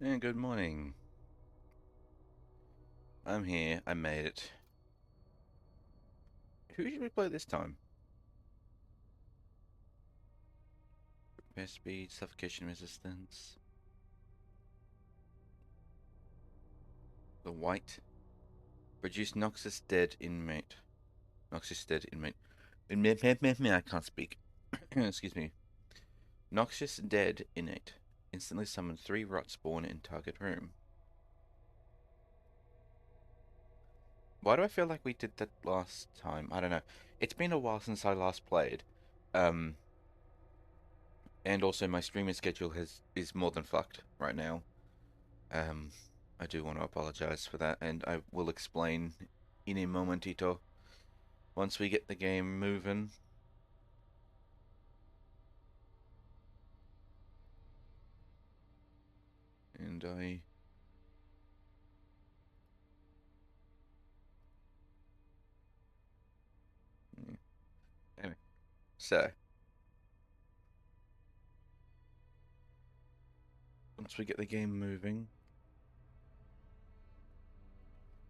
And good morning. I'm here. I made it. Who should we play this time? Repair speed, suffocation resistance. The white. Reduce Noxus dead inmate. Noxus dead inmate. I can't speak. Excuse me. Noxious dead innate. Instantly summon 3 rot spawn in target room. Why do I feel like we did that last time? I don't know. It's been a while since I last played. Um, and also my streaming schedule is more than fucked right now. Um, I do want to apologize for that, and I will explain in a momentito once we get the game moving. And anyway, so once we get the game moving,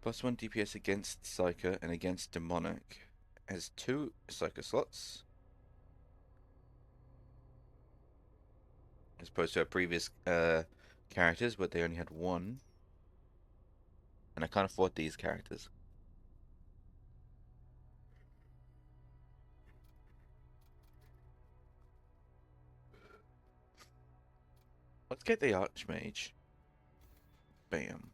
+1 DPS against Psyker and against Demonic. Has 2 Psyker slots, as opposed to our previous characters, but they only had 1. And I can't afford these characters. Let's get the Archmage. Bam.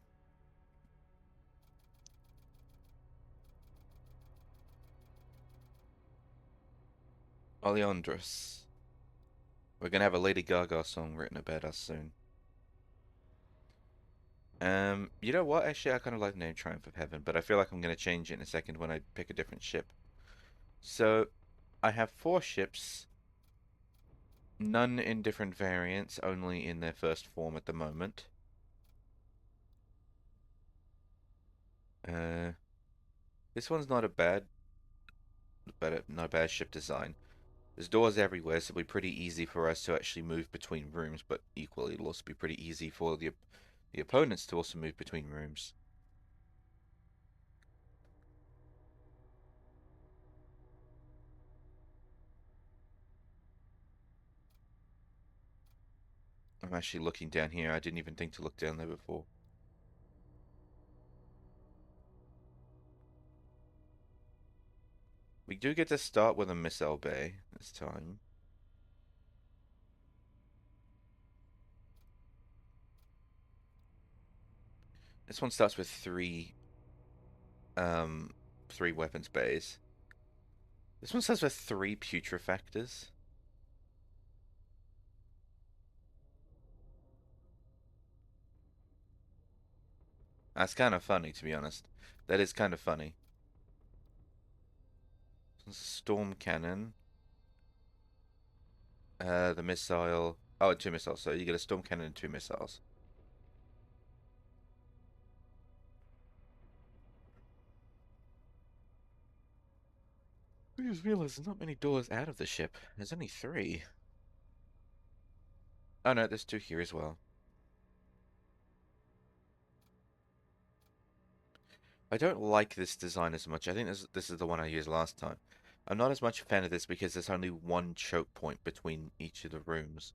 Oleandros. We're gonna have a Lady Gaga song written about us soon. You know what? Actually, I kind of like the name Triumph of Heaven, but I feel like I'm going to change it in a second when I pick a different ship. So, I have 4 ships, none in different variants, only in their first form at the moment. Uh, this one's not a not a bad ship design. There's doors everywhere, so it'll be pretty easy for us to actually move between rooms, but equally it'll also be pretty easy for the opponents to also move between rooms. I'm actually looking down here. I didn't even think to look down there before. We do get to start with a missile bay this time. This one starts with 3 weapons bays. This one starts with 3 putrefactors. That's kind of funny, to be honest. That is kind of funny. Storm cannon. The missile. Oh, 2 missiles. So you get a storm cannon and 2 missiles. I just realized there's not many doors out of the ship. There's only 3. Oh no, there's 2 here as well. I don't like this design as much. I think this is the one I used last time. I'm not as much a fan of this because there's only 1 choke point between each of the rooms.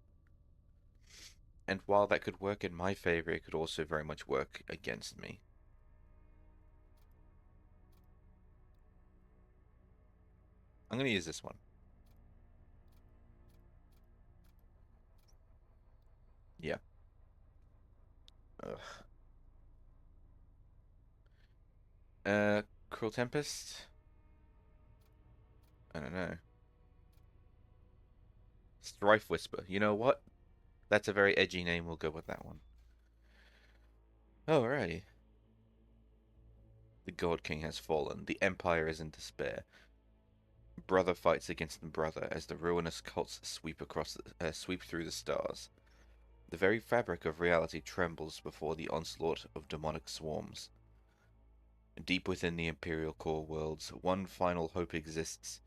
And while that could work in my favor, it could also very much work against me. I'm going to use this one. Yeah. Ugh. Cruel Tempest? I don't know. Strife Whisper. You know what? That's a very edgy name. We'll go with that one. Alrighty. The God King has fallen. The Empire is in despair. Brother fights against brother as the ruinous cults sweep through the stars. The very fabric of reality trembles before the onslaught of demonic swarms. Deep within the Imperial core worlds, one final hope exists: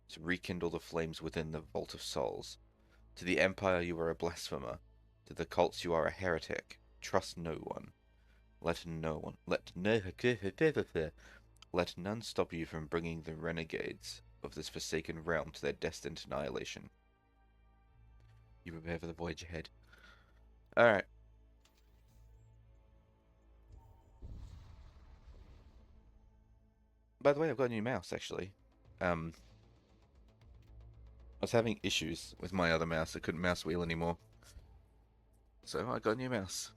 to rekindle the flames within the Vault of Souls. To the Empire you are a blasphemer. To the cults you are a heretic. trust no one. Let no one, let none stop you from bringing the renegades of this forsaken realm to their destined annihilation. You prepare for the voyage ahead. Alright. By the way, I've got a new mouse, actually. I was having issues with my other mouse. I couldn't mouse wheel anymore. So I got a new mouse.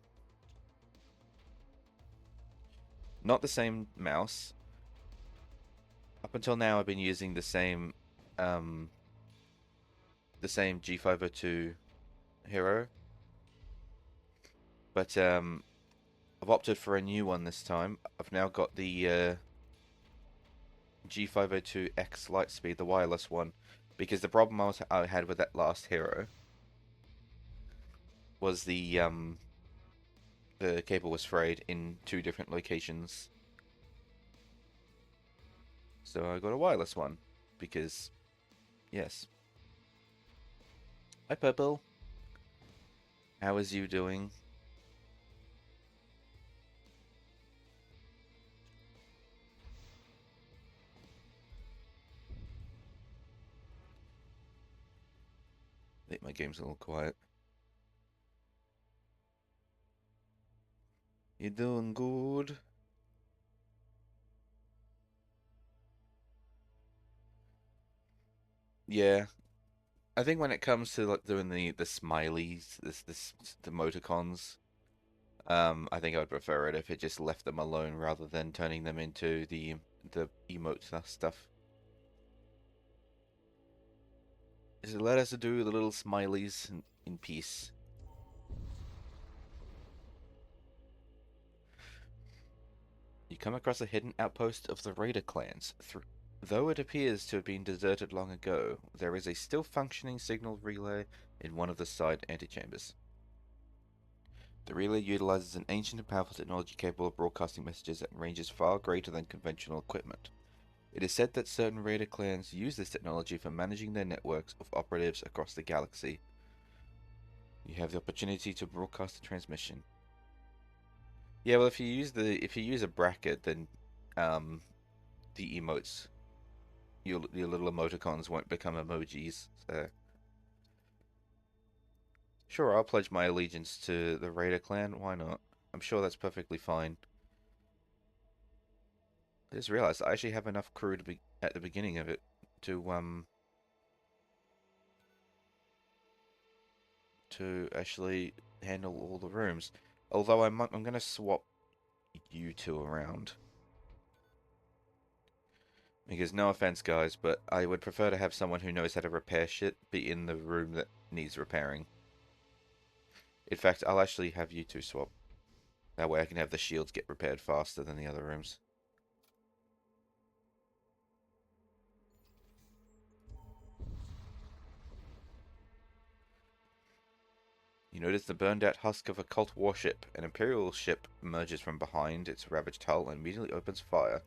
Not the same mouse. Up until now, I've been using the same G502 Hero. But I've opted for a new one this time. I've now got the G502X Lightspeed, the wireless one, because the problem I had with that last hero was the cable was frayed in 2 different locations. So I got a wireless one because, yes. Hi Purple. How is you doing? I think my game's a little quiet. You doing good? Yeah. I think when it comes to like doing the smileys, the emoticons, I think I would prefer it if it just left them alone rather than turning them into the emote stuff. Just let us do the little smileys in peace. You come across a hidden outpost of the Raider clans. Though it appears to have been deserted long ago, there is a still functioning signal relay in one of the side antechambers. The relay utilizes an ancient and powerful technology capable of broadcasting messages at ranges far greater than conventional equipment. It is said that certain Raider clans use this technology for managing their networks of operatives across the galaxy. You have the opportunity to broadcast the transmission. Yeah, well, if you use a bracket, then the emotes, your little emoticons won't become emojis. So sure, I'll pledge my allegiance to the Raider clan. Why not? I'm sure that's perfectly fine. I just realized I actually have enough crew to be at the beginning of it to actually handle all the rooms. Although I'm gonna swap you two around. Because no offense, guys, but I would prefer to have someone who knows how to repair shit be in the room that needs repairing. In fact, I'll actually have you two swap. That way I can have the shields get repaired faster than the other rooms. You notice the burned out husk of a cult warship. An Imperial ship emerges from behind its ravaged hull and immediately opens fire.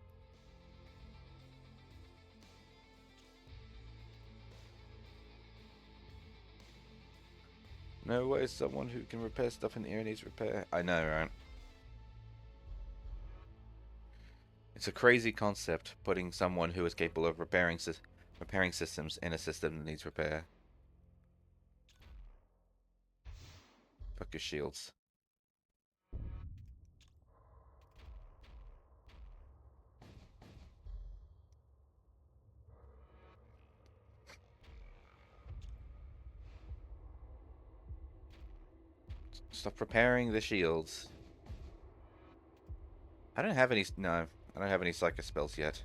No way someone who can repair stuff in the air needs repair. I know, right? It's a crazy concept, putting someone who is capable of repairing systems in a system that needs repair. Fuck your shields. Stop repairing the shields. I don't have any... No, I don't have any Psycho spells yet.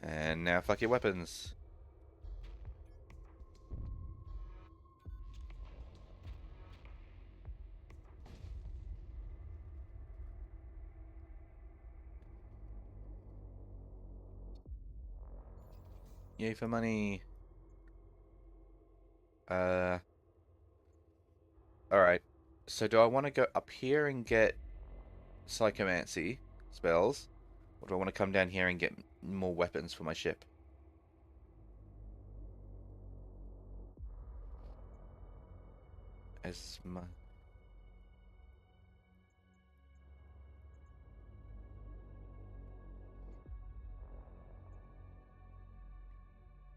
And now fuck your weapons. Yay for money. Alright. So do I want to go up here and get Psychomancy spells? Or do I want to come down here and get more weapons for my ship? as my...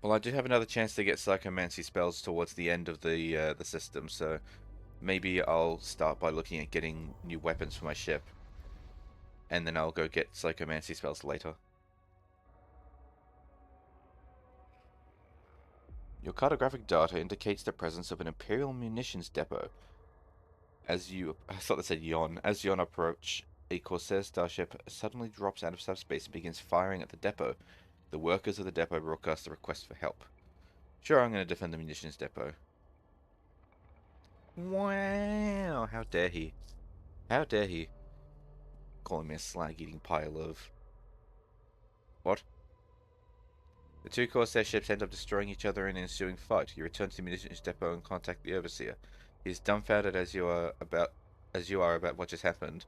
Well, I do have another chance to get Psychomancy spells towards the end of the system, so maybe I'll start by looking at getting new weapons for my ship, and then I'll go get Psychomancy spells later. Your cartographic data indicates the presence of an Imperial munitions depot. I thought that said Yon. As Yon approach, a Corsair starship suddenly drops out of subspace and begins firing at the depot. The workers of the depot broadcast a request for help. Sure, I'm going to defend the munitions depot. Wow, how dare he? How dare he? Calling me a slag-eating pile of... What? The two Corsair ships end up destroying each other in an ensuing fight. You return to the munitions depot and contact the Overseer. He is dumbfounded as you are about what just happened.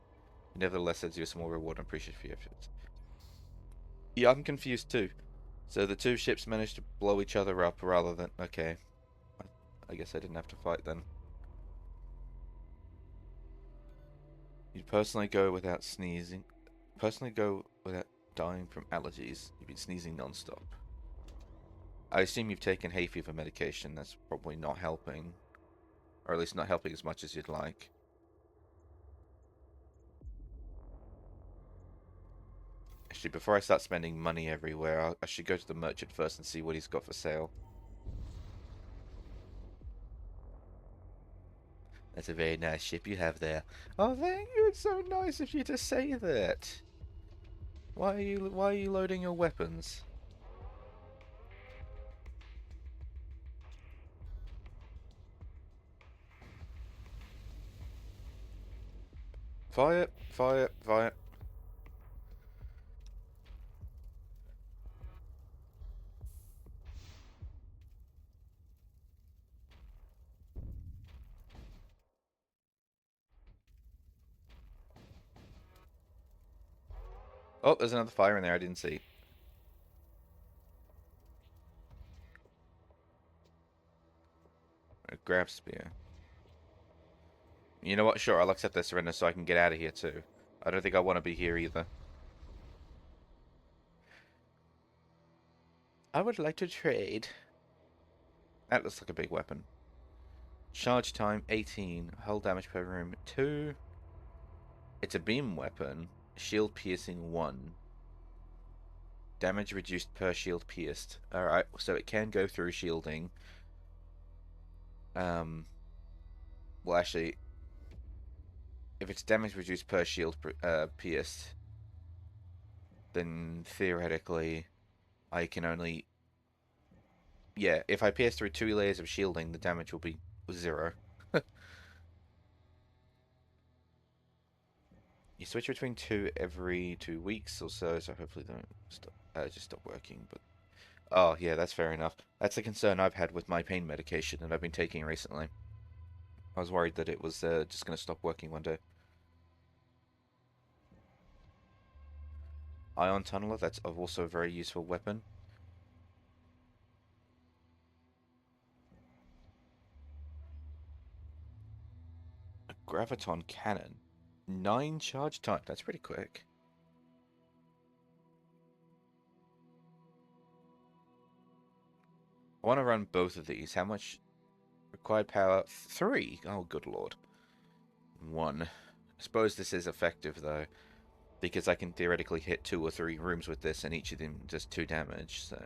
He nevertheless sends you a small reward and appreciation for your efforts. Yeah, I'm confused too. So the two ships managed to blow each other up rather than... Okay. I guess I didn't have to fight then. You'd personally go without sneezing. Personally go without dying from allergies. You've been sneezing non-stop. I assume you've taken hay fever medication. That's probably not helping. Or at least not helping as much as you'd like. Actually, before I start spending money everywhere, I should go to the merchant first and see what he's got for sale. That's a very nice ship you have there. Oh, thank you. It's so nice of you to say that. Why are you loading your weapons? Fire, fire, fire. Oh, there's another fire in there I didn't see. A grab spear. You know what? Sure, I'll accept their surrender so I can get out of here too. I don't think I want to be here either. I would like to trade. That looks like a big weapon. Charge time 18. Hull damage per room 2. It's a beam weapon. Shield piercing 1. Damage reduced per shield pierced. Alright, so it can go through shielding. Well, actually, if it's damage reduced per shield pierced, then theoretically, I can only... Yeah, if I pierce through 2 layers of shielding, the damage will be 0. You switch between 2 every 2 weeks or so, so hopefully they don't stop, just stop working, but... Oh, yeah, that's fair enough. That's a concern I've had with my pain medication that I've been taking recently. I was worried that it was just going to stop working one day. Ion Tunneler, that's also a very useful weapon. A Graviton Cannon. 9 charge time, that's pretty quick. I want to run both of these. How much required power? 3. Oh, good lord. 1. I suppose this is effective, though, because I can theoretically hit 2 or 3 rooms with this, and each of them does 2 damage, so...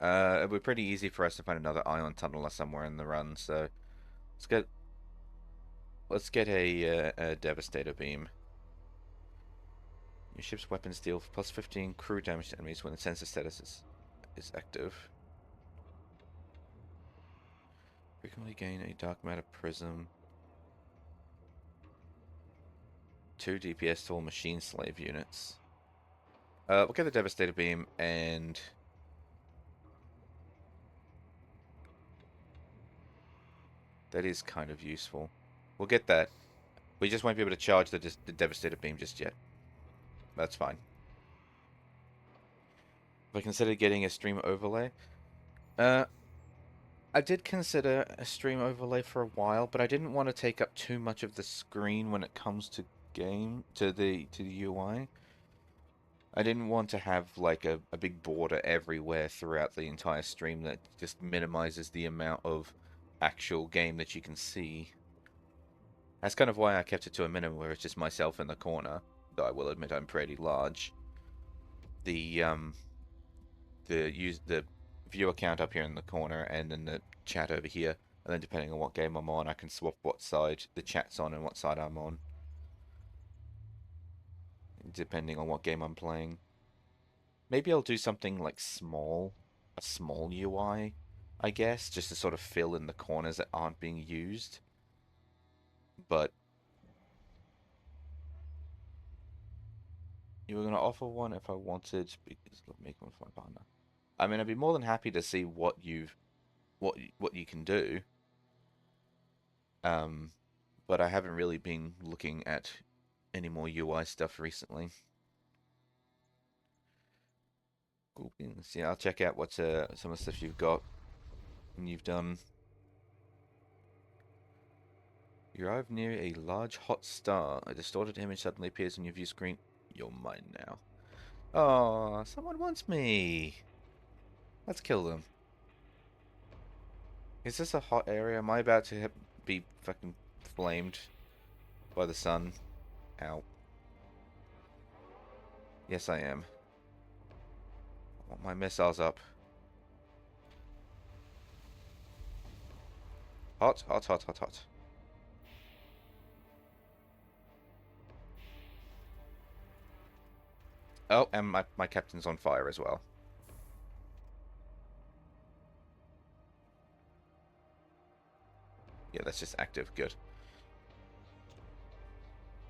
It'll be pretty easy for us to find another ion tunneler somewhere in the run, so... Let's get a Devastator Beam. Your ship's weapons deal plus 15 crew damage to enemies when the sensor status is active. Frequently gain a dark matter prism. 2 DPS to all machine slave units. We'll get the Devastator Beam and... That is kind of useful. We'll get that. We just won't be able to charge the Devastator Beam just yet. That's fine. If I considered getting a stream overlay, uh, I did consider a stream overlay for a while, but I didn't want to take up too much of the screen when it comes to the UI. I didn't want to have like a big border everywhere throughout the entire stream that just minimizes the amount of actual game that you can see. That's kind of why I kept it to a minimum where it's just myself in the corner, though I will admit I'm pretty large. The the viewer count up here in the corner and then the chat over here, and then depending on what game I'm on, I can swap what side the chat's on and what side I'm on, depending on what game I'm playing. Maybe I'll do something like a small UI, I guess, just to sort of fill in the corners that aren't being used. But you were gonna offer one if I wanted, because it'll make one for my partner. I mean, I'd be more than happy to see what you can do. But I haven't really been looking at any more UI stuff recently. Cool. Yeah, I'll check out what some of the stuff you've got and you've done. You arrive near a large hot star. A distorted image suddenly appears on your view screen. You're mine now. Oh, someone wants me. Let's kill them. Is this a hot area? Am I about to be fucking flamed by the sun? Ow. Yes, I am. I want my missiles up. Hot, hot, hot, hot, hot. Oh, and my captain's on fire as well. Yeah, that's just active. Good.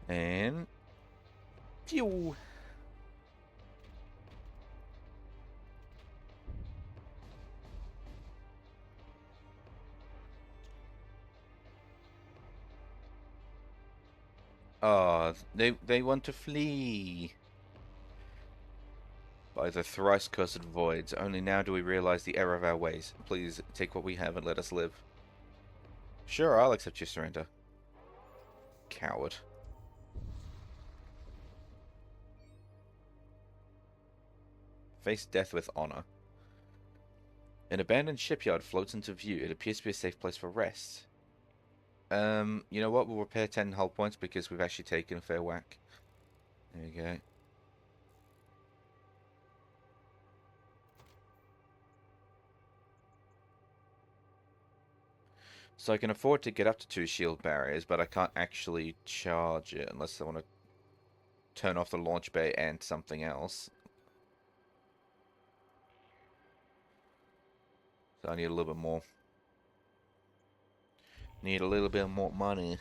And... Phew! Oh, they want to flee. By the thrice cursed voids, only now do we realize the error of our ways. Please take what we have and let us live. Sure, I'll accept your surrender. Coward. Face death with honor. An abandoned shipyard floats into view. It appears to be a safe place for rest. You know what? We'll repair 10 hull points because we've actually taken a fair whack. There you go. So I can afford to get up to 2 shield barriers, but I can't actually charge it unless I want to turn off the launch bay and something else. So I need a little bit more. Need a little bit more money.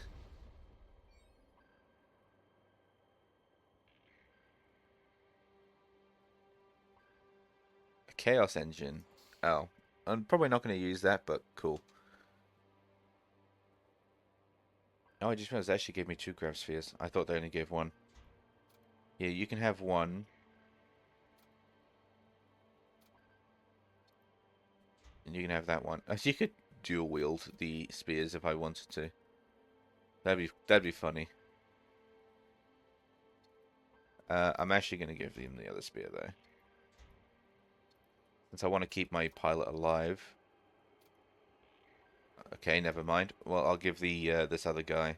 A Chaos Engine. Oh. I'm probably not going to use that, but cool. Oh, I just realized they actually gave me 2 grav spheres. I thought they only gave 1. Yeah, you can have 1. And you can have that one. You could dual wield the spears if I wanted to. That'd be funny. I'm actually going to give him the other spear though, since I want to keep my pilot alive. Okay, never mind. Well, I'll give the this other guy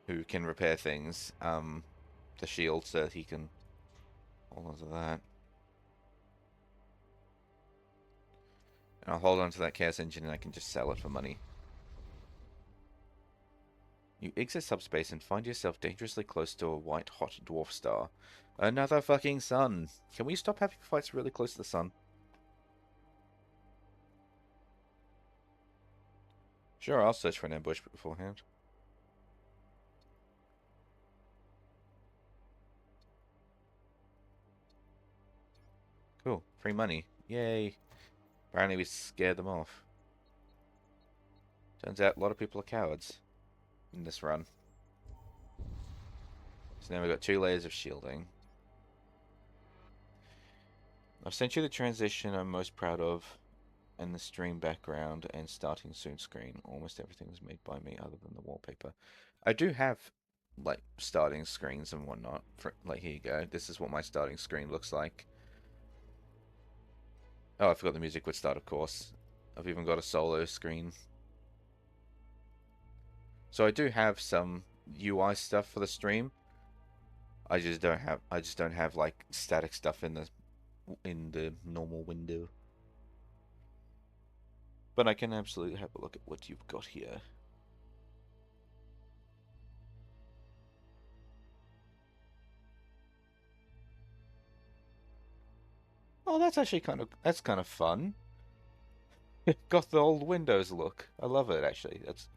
who can repair things the shield so that he can hold on to that. And I'll hold on to that Chaos Engine and I can just sell it for money. You exit subspace and find yourself dangerously close to a white hot dwarf star. Another fucking sun. Can we stop having fights really close to the sun? Sure, I'll search for an ambush beforehand. Cool. Free money. Yay. Apparently we scared them off. Turns out a lot of people are cowards in this run. So now we've got 2 layers of shielding. I've sent you the transition I'm most proud of, and the stream background and starting soon screen. Almost everything was made by me other than the wallpaper. I do have like starting screens and whatnot. Like here you go. This is what my starting screen looks like. Oh, I forgot the music would start, of course. I've even got a solo screen. So I do have some UI stuff for the stream. I just don't have like static stuff in the normal window. But I can absolutely have a look at what you've got here. Oh, that's kind of fun. Got the old Windows look. I love it actually. That's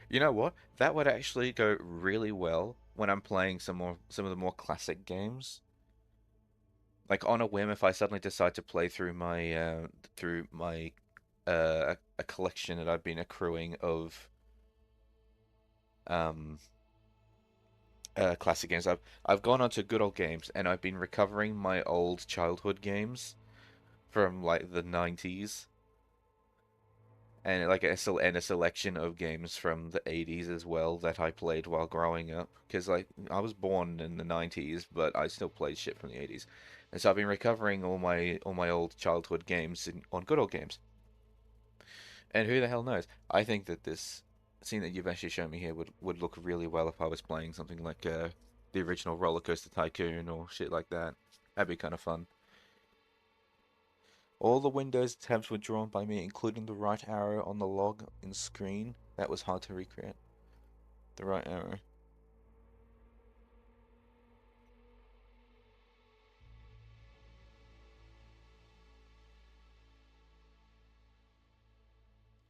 You know what? That would actually go really well when I'm playing some of the more classic games. Like on a whim, if I suddenly decide to play through my a collection that I've been accruing of um classic games. I've gone on to good old games and I've been recovering my old childhood games from like the 90s and like a selection of games from the 80s as well that I played while growing up because like I was born in the 90s but I still played shit from the 80s. And so I've been recovering all my old childhood games on good old games. And who the hell knows? I think that this scene that you've actually shown me here would look really well if I was playing something like the original Roller Coaster Tycoon or shit like that. That'd be kind of fun. All the Windows tabs were drawn by me, including the right arrow on the log in screen. That was hard to recreate. The right arrow.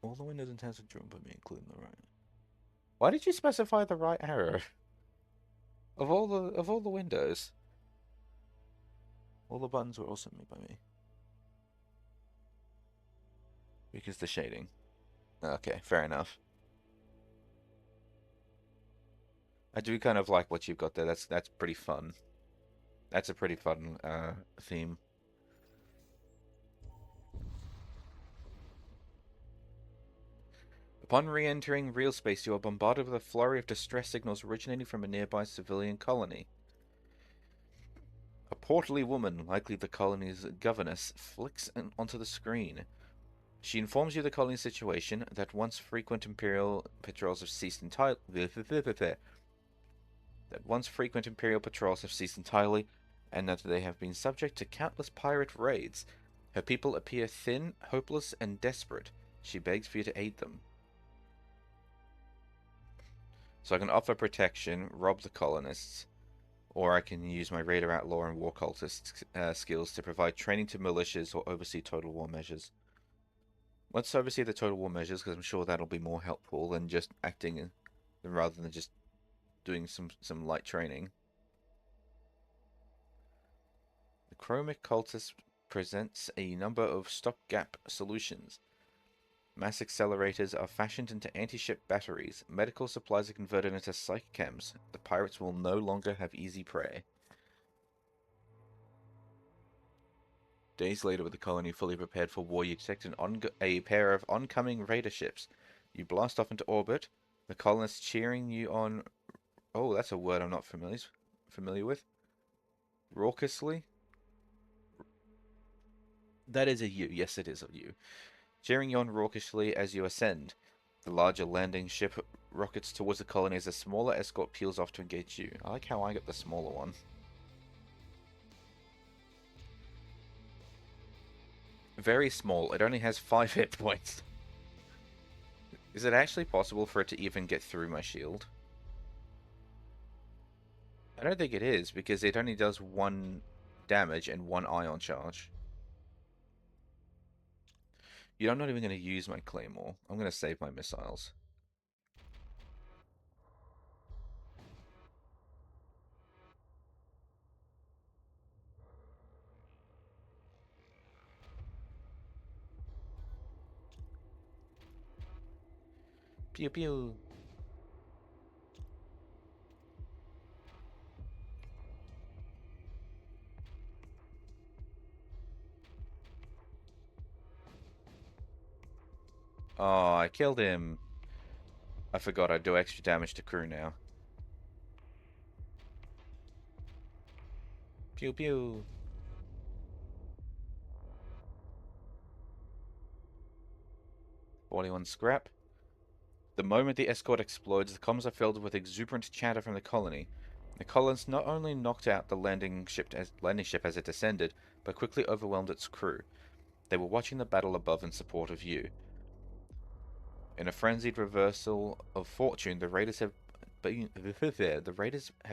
All the Windows and tabs were drawn by me, including the right. Why did you specify the right arrow? Of all the windows, all the buttons were also made by me because the shading. Okay, fair enough. I do kind of like what you've got there. That's pretty fun. That's a pretty fun theme. Upon re-entering real space, you are bombarded with a flurry of distress signals originating from a nearby civilian colony. A portly woman, likely the colony's governess, flicks onto the screen. She informs you of the colony's situation, that once frequent Imperial patrols have ceased entirely. That once frequent Imperial patrols have ceased entirely, and that they have been subject to countless pirate raids. Her people appear thin, hopeless, and desperate. She begs for you to aid them. So I can offer protection, rob the colonists, or I can use my Raider Outlaw and War Cultist skills to provide training to militias or oversee total war measures. Let's oversee the total war measures because I'm sure that'll be more helpful than just acting, rather than just doing some light training. The Chromic Cultist presents a number of stopgap solutions. Mass accelerators are fashioned into anti-ship batteries. Medical supplies are converted into psychems. The pirates will no longer have easy prey. Days later, with the colony fully prepared for war, you detect a pair of oncoming raider ships. You blast off into orbit. The colonists cheering you on. Oh, that's a word I'm not familiar with. Raucously. That is a U. Yes, it is a U. Cheering you on raucously as you ascend. The larger landing ship rockets towards the colony as a smaller escort peels off to engage you. I like how I got the smaller one. Very small. It only has 5 hit points. Is it actually possible for it to even get through my shield? I don't think it is, because it only does 1 damage and 1 ion charge. You know, I'm not even going to use my claymore. I'm going to save my missiles. Pew pew. Oh, I killed him. I forgot I do extra damage to crew now. Pew pew. 41 scrap. The moment the escort explodes, the comms are filled with exuberant chatter from the colony. The colonists not only knocked out the landing ship as it descended, but quickly overwhelmed its crew. They were watching the battle above in support of you. In a frenzied reversal of fortune, the raiders have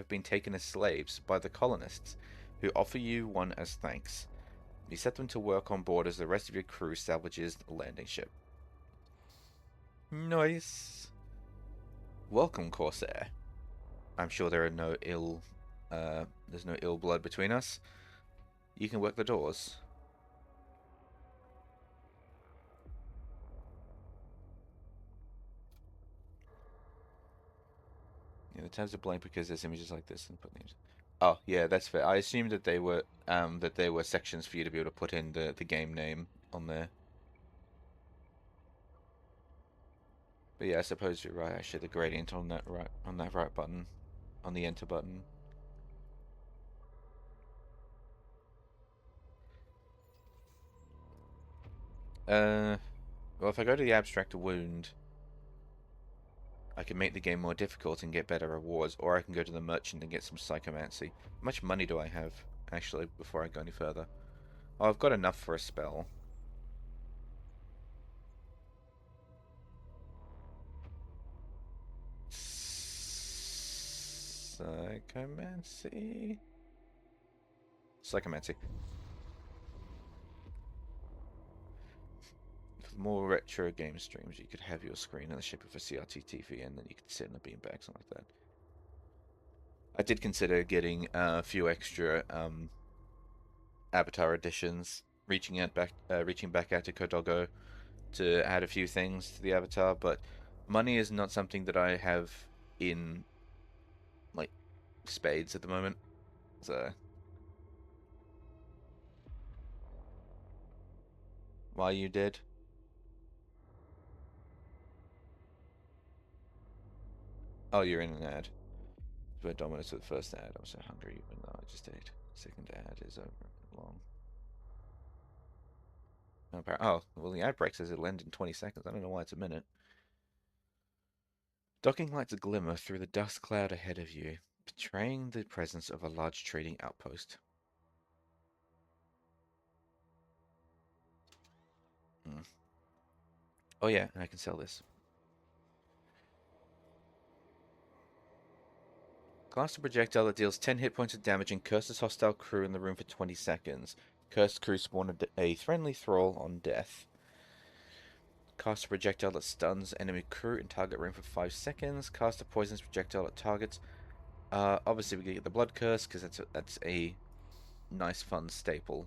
been taken as slaves by the colonists, who offer you one as thanks. You set them to work on board as the rest of your crew salvages the landing ship. Nice. Welcome, Corsair. I'm sure there are there's no ill blood between us. You can work the doors. Yeah, the tabs are blank because there's images like this and put names. Oh, yeah, that's fair. I assumed that they were sections for you to be able to put in the game name on there. But yeah, I suppose you're right. Actually, the gradient on that right button, on the enter button. Well, if I go to the abstract wound, I can make the game more difficult and get better rewards, or I can go to the merchant and get some psychomancy. How much money do I have, actually, before I go any further? Oh, I've got enough for a spell. Psychomancy? Psychomancy. For more retro game streams, you could have your screen in the shape of a CRT TV, and then you could sit in a beanbag, something like that. I did consider getting a few extra Avatar editions, reaching back out to Kodogo to add a few things to the Avatar, but money is not something that I have in like spades at the moment. So why you did? Oh, you're in an ad. But dominance for the first ad. I'm so hungry, even though I just ate. Second ad is over long. Oh, well, the ad break says it'll end in 20 seconds. I don't know why it's a minute. Docking lights glimmer through the dust cloud ahead of you, betraying the presence of a large trading outpost. Hmm. Oh yeah, and I can sell this. Cast a projectile that deals 10 hit points of damage and curses hostile crew in the room for 20 seconds. Cursed crew spawn a friendly thrall on death. Cast a projectile that stuns enemy crew in target room for 5 seconds. Cast a poisonous projectile at targets. Obviously we get the blood curse because that's a nice fun staple.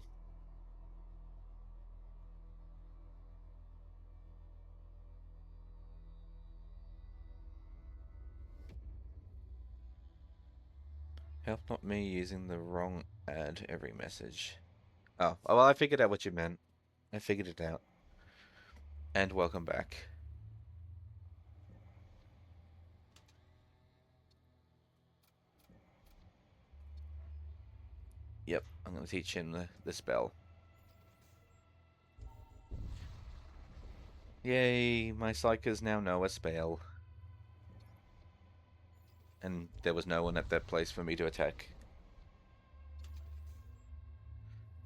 Help not me using the wrong ad every message. Oh, well, I figured out what you meant. I figured it out. And welcome back. Yep, I'm going to teach him the spell. Yay, my psychers now know a spell. And there was no one at that place for me to attack.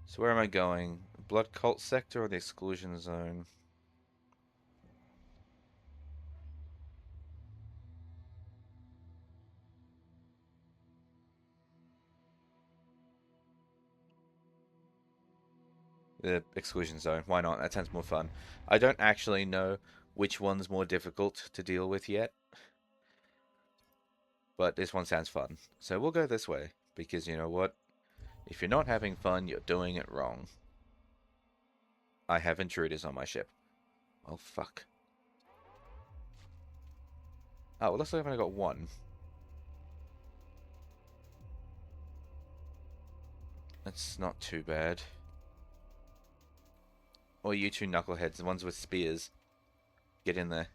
So where am I going? Blood Cult Sector or the Exclusion Zone? The Exclusion Zone. Why not? That sounds more fun. I don't actually know which one's more difficult to deal with yet. But this one sounds fun. So we'll go this way. Because you know what? If you're not having fun, you're doing it wrong. I have intruders on my ship. Oh, fuck. Oh, well, looks like I've only got one. That's not too bad. Or you two knuckleheads, the ones with spears. Get in there.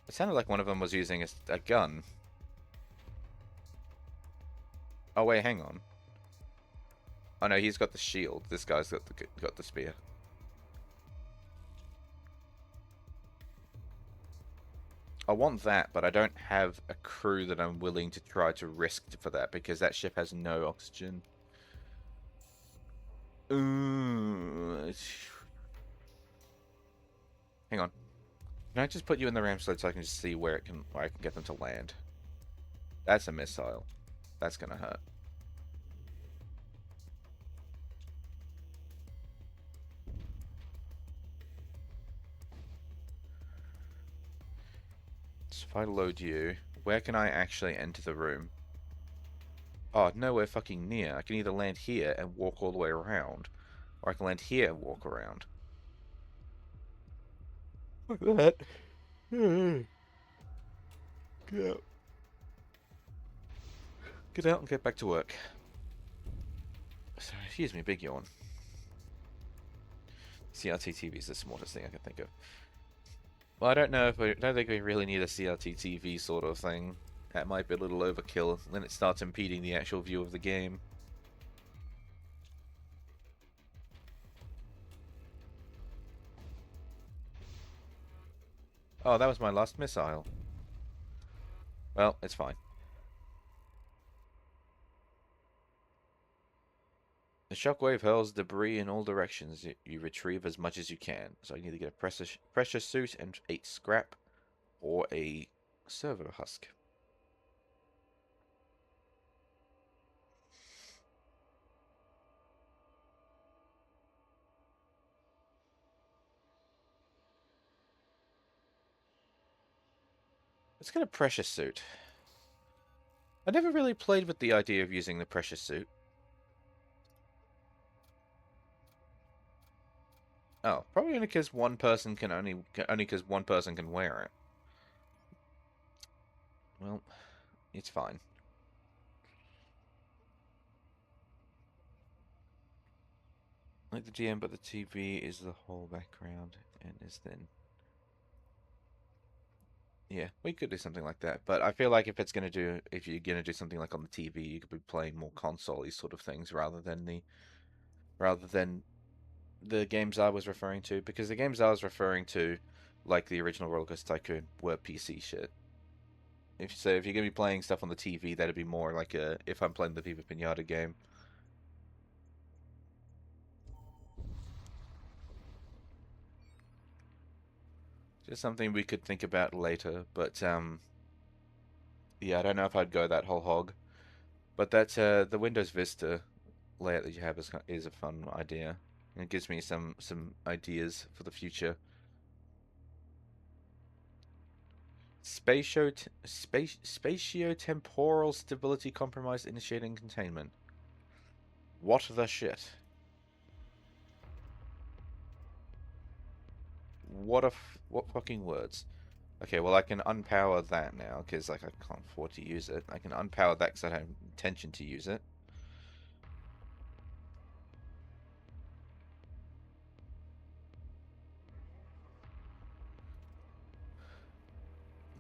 It sounded like one of them was using a gun. Oh wait, hang on. Oh no, he's got the shield. This guy's got the spear. I want that, but I don't have a crew that I'm willing to try to risk for that because that ship has no oxygen. Ooh. Hang on. Can I just put you in the ram sled so I can just see where I can get them to land? That's a missile. That's gonna hurt. So if I load you, where can I actually enter the room? Oh, nowhere fucking near. I can either land here and walk all the way around, or I can land here and walk around. Like that. Get out. Get out and get back to work. So, excuse me, big yawn. CRT TV is the smartest thing I can think of. Well, I don't know if I don't think we really need a CRT TV sort of thing. That might be a little overkill. Then it starts impeding the actual view of the game. Oh, that was my last missile. Well, it's fine. The shockwave hurls debris in all directions. You retrieve as much as you can. So I need to get a pressure suit and 8 scrap, or a servo husk. Let's get a pressure suit. I never really played with the idea of using the pressure suit. Oh, probably only because one person can only because one person can wear it. Well, it's fine. Like the GM, but the TV is the whole background and is then. Yeah, we could do something like that, but I feel like if you're gonna do something like on the TV, you could be playing more console-y sort of things rather than the games I was referring to, because the games I was referring to, like the original Roller Coaster Tycoon, were PC shit. If you're gonna be playing stuff on the TV, that'd be more like if I'm playing the Viva Pinata game. Just something we could think about later, but yeah, I don't know if I'd go that whole hog. But that the Windows Vista layout that you have is a fun idea. And it gives me some ideas for the future. Spatiotemporal stability compromise initiating containment. What the shit? What fucking words? Okay, well I can unpower that now because like I can't afford to use it. I can unpower that because I have intention to use it.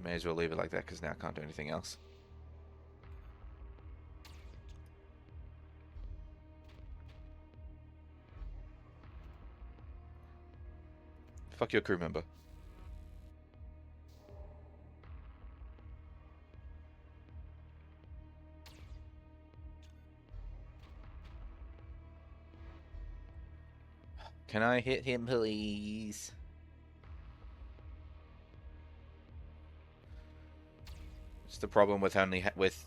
May as well leave it like that because now I can't do anything else. Fuck your crew member. Can I hit him, please? It's the problem with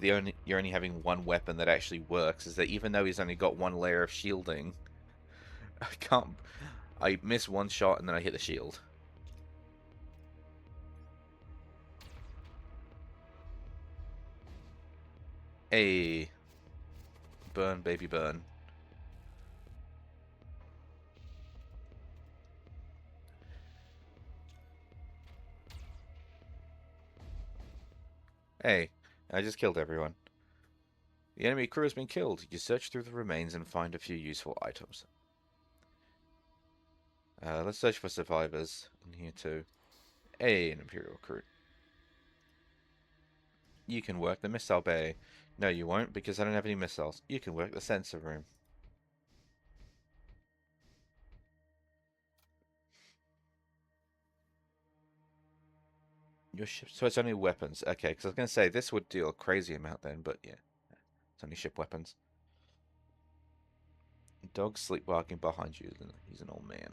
you're only having one weapon that actually works is that even though he's only got one layer of shielding, I can't. I miss one shot and then I hit the shield. Hey, burn, baby, burn. Hey, I just killed everyone. The enemy crew has been killed. You search through the remains and find a few useful items. Let's search for survivors in here too. An Imperial crew. You can work the missile bay. No, you won't, because I don't have any missiles. You can work the sensor room. Your ship, so it's only weapons. Okay, because I was going to say, this would deal a crazy amount then, but yeah. It's only ship weapons. Dog sleepwalking behind you. He's an old man.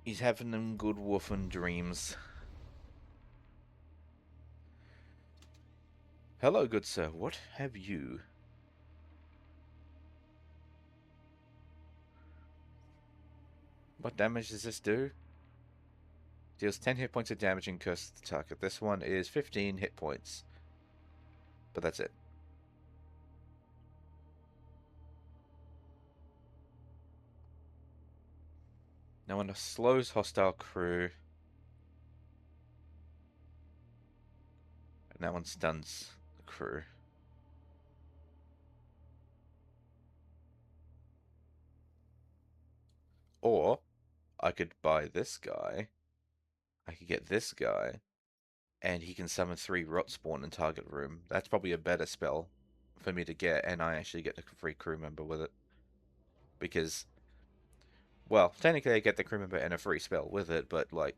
He's having them good woofing dreams. Hello, good sir. What have you? What damage does this do? Deals 10 hit points of damage and curses the target. This one is 15 hit points. But that's it. Now one slows hostile crew. And that one stuns the crew. Or I could buy this guy. I could get this guy. And he can summon 3 rot spawn in target room. That's probably a better spell for me to get, and I actually get a free crew member with it. Because, well, technically I get the crew member and a free spell with it, but like,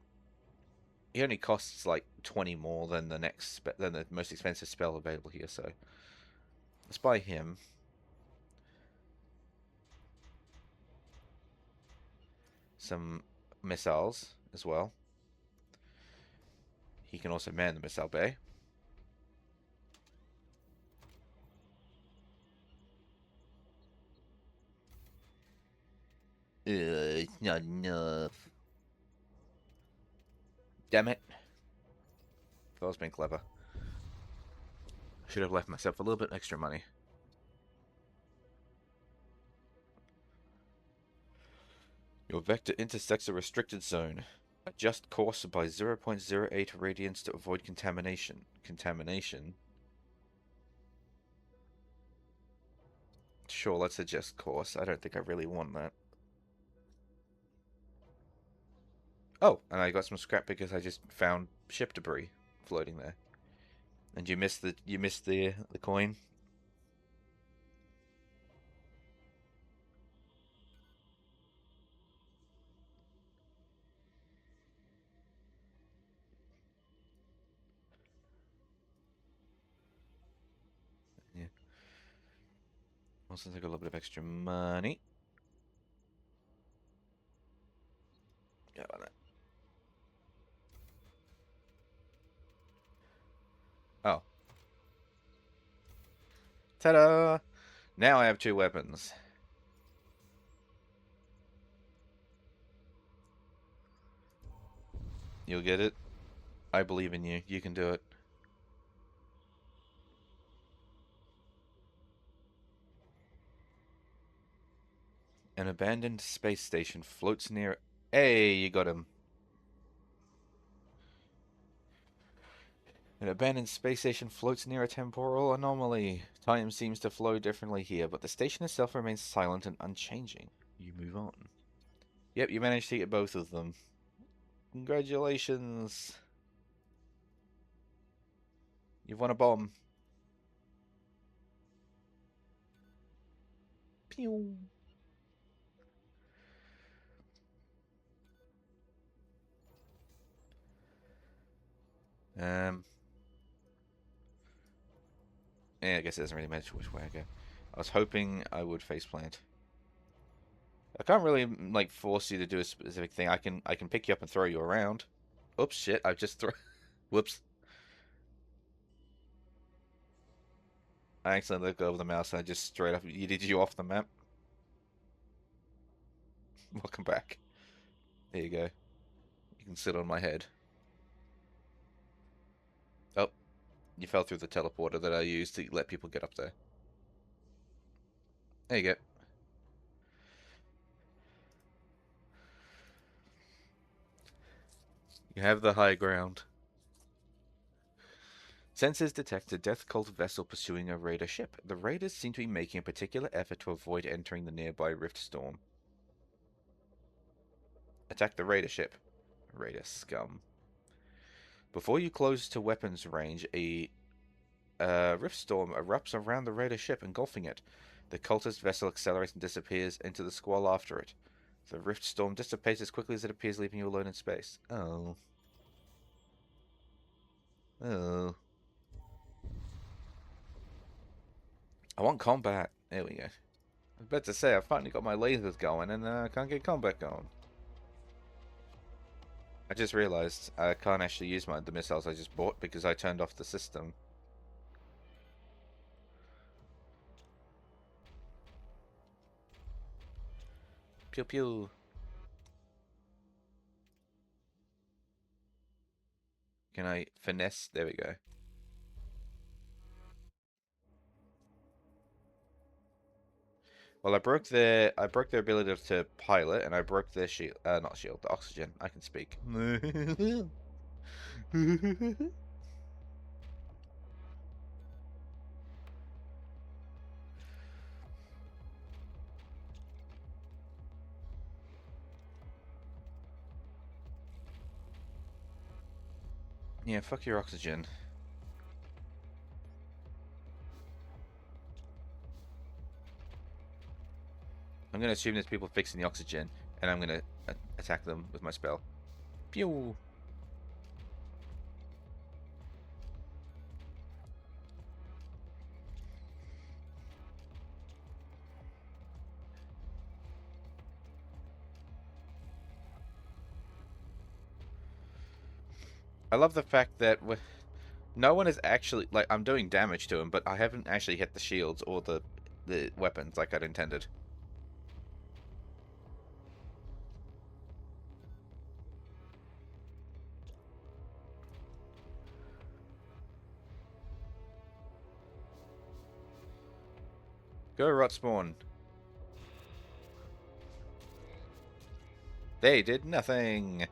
he only costs like 20 more than than the most expensive spell available here. So let's buy him. Some missiles as well. He can also man the missile bay. It's not enough. Damn it. That was being clever. Should have left myself a little bit extra money. Your vector intersects a restricted zone. Adjust course by 0.08 radians to avoid contamination. Contamination? Sure, let's adjust course. I don't think I really want that. Oh, and I got some scrap because I just found ship debris floating there. And you missed the coin? Yeah. Also take a little bit of extra money. How about that? Oh. Ta-da! Now I have 2 weapons. You'll get it. I believe in you. You can do it. An abandoned space station floats near... Hey, you got him. An abandoned space station floats near a temporal anomaly. Time seems to flow differently here, but the station itself remains silent and unchanging. You move on. Yep, you managed to get both of them. Congratulations. You've won a bomb. Pew. Um, yeah, I guess it doesn't really matter which way I go. I was hoping I would faceplant. I can't really like force you to do a specific thing. I can pick you up and throw you around. Oops, shit! I just throw. Whoops! I accidentally let go of the mouse and I just straight up yeeted you off the map. Welcome back. There you go. You can sit on my head. Oh, you fell through the teleporter that I used to let people get up there. There you go. You have the high ground. Sensors detect a Death Cult vessel pursuing a raider ship. The raiders seem to be making a particular effort to avoid entering the nearby Rift Storm. Attack the raider ship. Raider scum. Before you close to weapons range, a Rift Storm erupts around the raider ship, engulfing it. The cultist vessel accelerates and disappears into the squall after it. The Rift Storm dissipates as quickly as it appears, leaving you alone in space. Oh. Oh. I want combat. There we go. I was about to say, I finally got my lasers going, and I can't get combat going. I just realized I can't actually use the missiles I just bought because I turned off the system. Pew pew. Can I finesse? There we go. Well, I broke their ability to pilot, and I broke their shield. Not shield, the oxygen. I can speak. Yeah, fuck your oxygen. I'm gonna assume there's people fixing the oxygen, and I'm gonna attack them with my spell. Pew! I love the fact that no one is actually, like, I'm doing damage to him, but I haven't actually hit the shields or the weapons like I'd intended. Go, Rotspawn. They did nothing.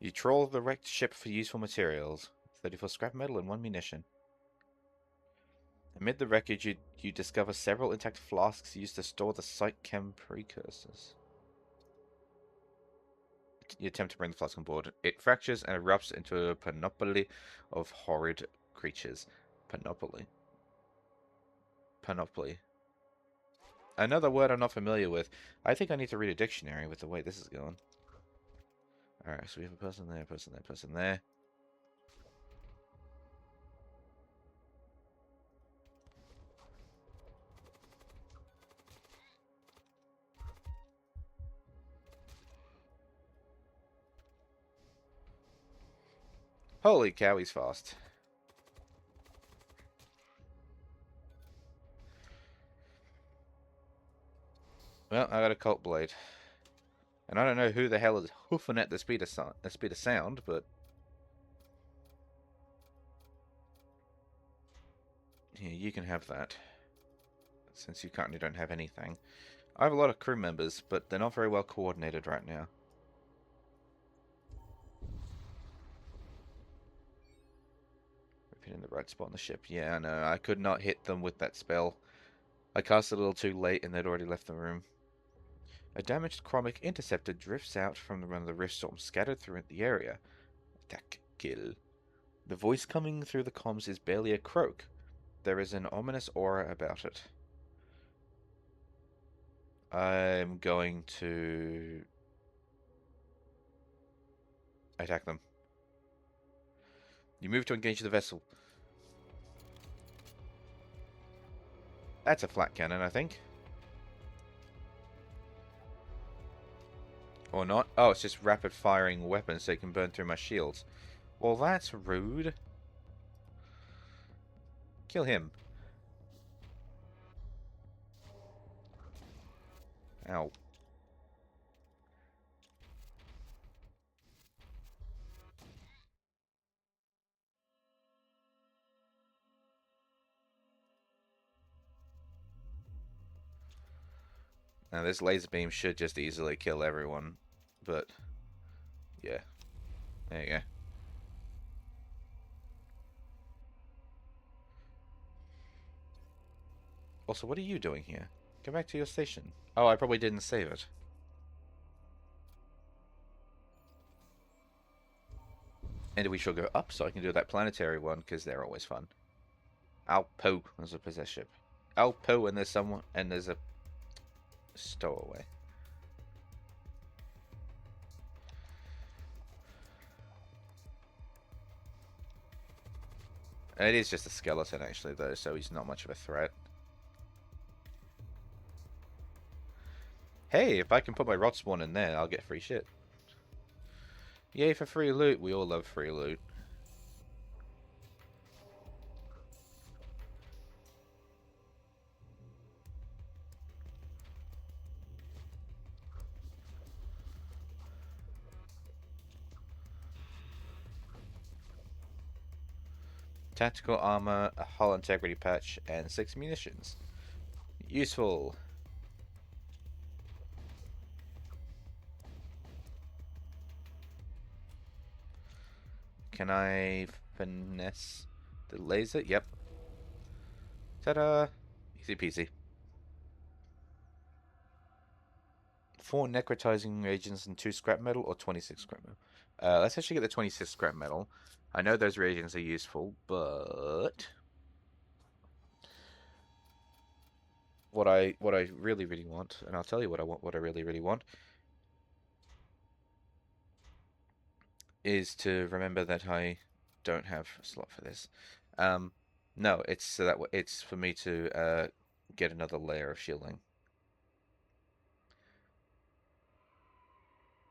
You troll the wrecked ship for useful materials. 34 scrap metal and 1 munition. Amid the wreckage, you discover several intact flasks used to store the Psych-Chem precursors. You attempt to bring the flask on board. It fractures and erupts into a panoply of horrid creatures. Panoply. Panoply. Another word I'm not familiar with. I think I need to read a dictionary with the way this is going. Alright, so we have a person there, person there, person there. Holy cow, he's fast. Well, I got a cult blade. And I don't know who the hell is hoofing at the speed of sound, but yeah, you can have that. Since you currently don't have anything. I have a lot of crew members, but they're not very well coordinated right now. In the right spot on the ship. Yeah, I know. I could not hit them with that spell. I cast it a little too late and they'd already left the room. A damaged chromic interceptor drifts out from one of the rift storms scattered through the area. Attack, kill. The voice coming through the comms is barely a croak. There is an ominous aura about it. I'm going to attack them. You move to engage the vessel. That's a flat cannon, I think. Or not. Oh, it's just rapid firing weapons so it can burn through my shields. Well, that's rude. Kill him. Ow. Now this laser beam should just easily kill everyone, but yeah, there you go. Also, what are you doing here? Go back to your station. Oh, I probably didn't save it. And we shall go up so I can do that planetary one, because they're always fun. Alpo, there's a possess ship. Alpo, and there's someone, and there's a stowaway. And it is just a skeleton, actually, though, so he's not much of a threat. Hey, if I can put my rot spawn in there, I'll get free shit. Yay for free loot. We all love free loot. Tactical armor, a hull integrity patch, and 6 munitions. Useful. Can I finesse the laser? Yep. Ta-da! Easy peasy. 4 necrotizing reagents and 2 scrap metal, or 26 scrap metal? Let's actually get the 26 scrap metal. I know those reagents are useful, but what I really want, and I'll tell you what I want, what I really want, is to remember that I don't have a slot for this. No, it's so that it's for me to get another layer of shielding.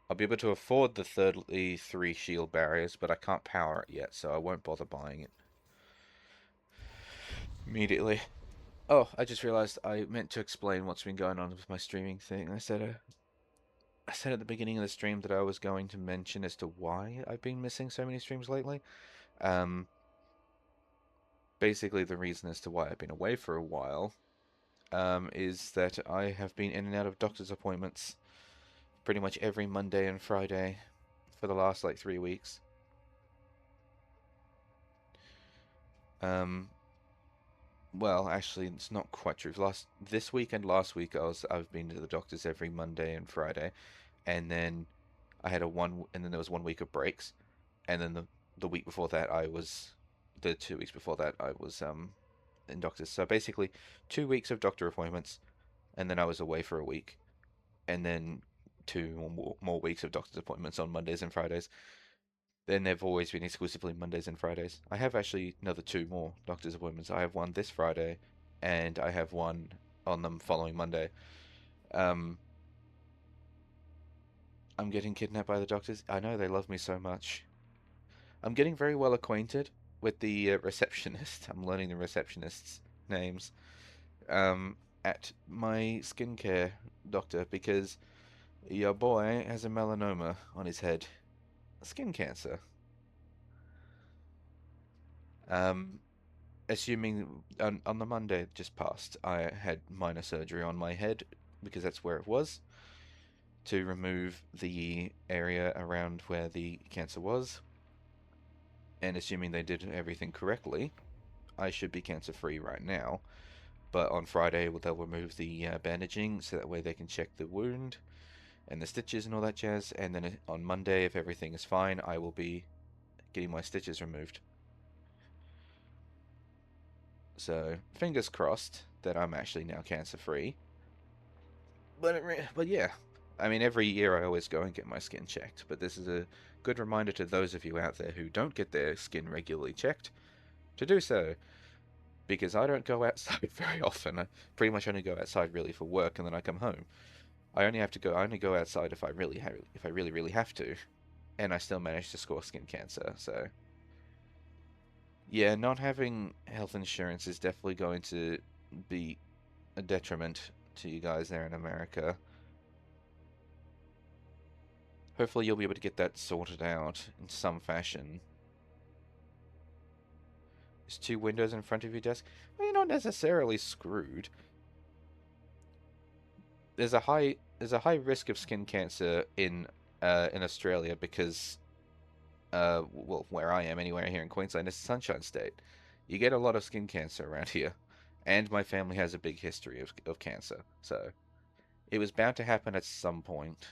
I'll be able to afford the 3 shield barriers, but I can't power it yet, so I won't bother buying it immediately. Oh, I just realized I meant to explain what's been going on with my streaming thing. I said at the beginning of the stream that I was going to mention as to why I've been missing so many streams lately. Basically, the reason as to why I've been away for a while is that I have been in and out of doctor's appointments pretty much every Monday and Friday for the last like 3 weeks. Well, actually, it's not quite true. This week and last week, I've been to the doctors every Monday and Friday, and then and then there was 1 week of breaks, and then the week before that, the 2 weeks before that, I was in doctors. So basically, 2 weeks of doctor appointments, and then I was away for a week, and then two more weeks of doctor's appointments on Mondays and Fridays. Then they've always been exclusively Mondays and Fridays. I have actually another 2 more doctor's appointments. I have one this Friday, and I have one on the following Monday. Um, I'm getting kidnapped by the doctors. I know they love me so much. I'm getting very well acquainted with the receptionist. I'm learning the receptionist's names at my skincare doctor because your boy has a melanoma on his head, skin cancer. Um, Assuming on the Monday just passed, I had minor surgery on my head because that's where it was to remove the area around where the cancer was. And assuming they did everything correctly, I should be cancer free right now. But on Friday, they'll remove the bandaging so that way they can check the wound and the stitches and all that jazz. And then on Monday, if everything is fine, I will be getting my stitches removed. So fingers crossed that I'm actually now cancer free. But yeah, I mean every year I always go and get my skin checked. But this is a good reminder to those of you out there who don't get their skin regularly checked to do so, because I don't go outside very often. I pretty much only go outside really for work, and then I come home. I only go outside if I really have to, and I still manage to score skin cancer. So yeah, not having health insurance is definitely going to be a detriment to you guys there in America. Hopefully you'll be able to get that sorted out in some fashion. There's 2 windows in front of your desk. Well, you're not necessarily screwed. there's a high risk of skin cancer in Australia because well, where I am anywhere here in Queensland is Sunshine State. You get a lot of skin cancer around here, and my family has a big history of cancer, so it was bound to happen at some point.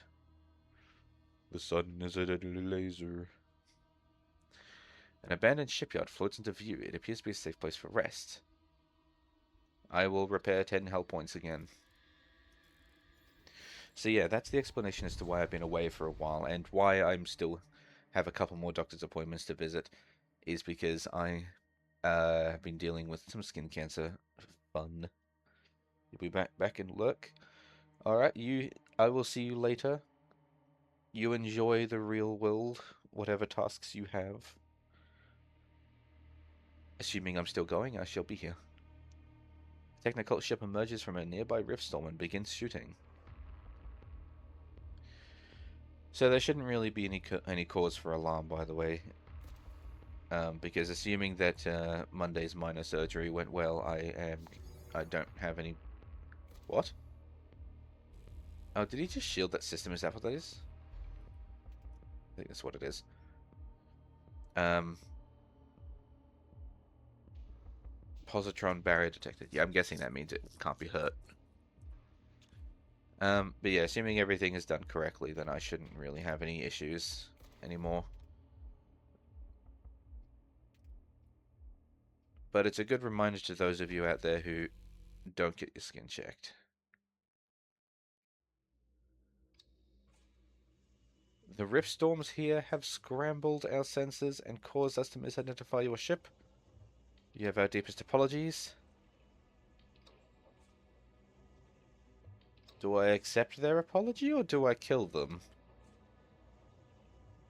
The sun is a deadly laser. An abandoned shipyard floats into view. It appears to be a safe place for rest. I will repair 10 hull points again. So yeah, that's the explanation as to why I've been away for a while, and why I'm still have a couple more doctor's appointments to visit, is because I have been dealing with some skin cancer. Fun. You'll be back and look. Alright, I will see you later. You enjoy the real world, whatever tasks you have. Assuming I'm still going, I shall be here. Technicult ship emerges from a nearby rift storm and begins shooting. So there shouldn't really be any cause for alarm, by the way, because assuming that Monday's minor surgery went well, I don't have any. What? Oh, did he just shield that system? Is that what that is? I think that's what it is. Positron barrier detected. Yeah, I'm guessing that means it can't be hurt. But yeah, assuming everything is done correctly, then I shouldn't really have any issues anymore. But it's a good reminder to those of you out there who don't get your skin checked. The rift storms here have scrambled our sensors and caused us to misidentify your ship. You have our deepest apologies. Do I accept their apology or do I kill them?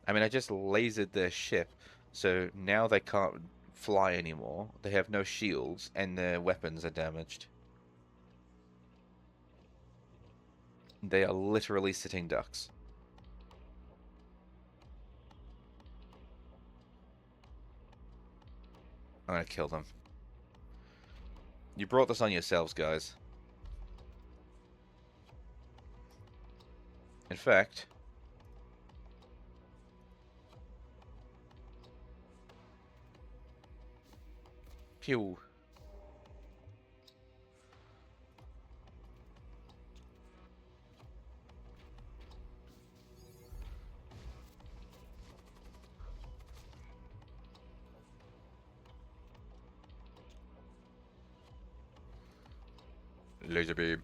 I mean, I just lasered their ship, so now they can't fly anymore. They have no shields, and their weapons are damaged. They are literally sitting ducks. I'm gonna kill them. You brought this on yourselves, guys. In fact... Pew. Laser beam.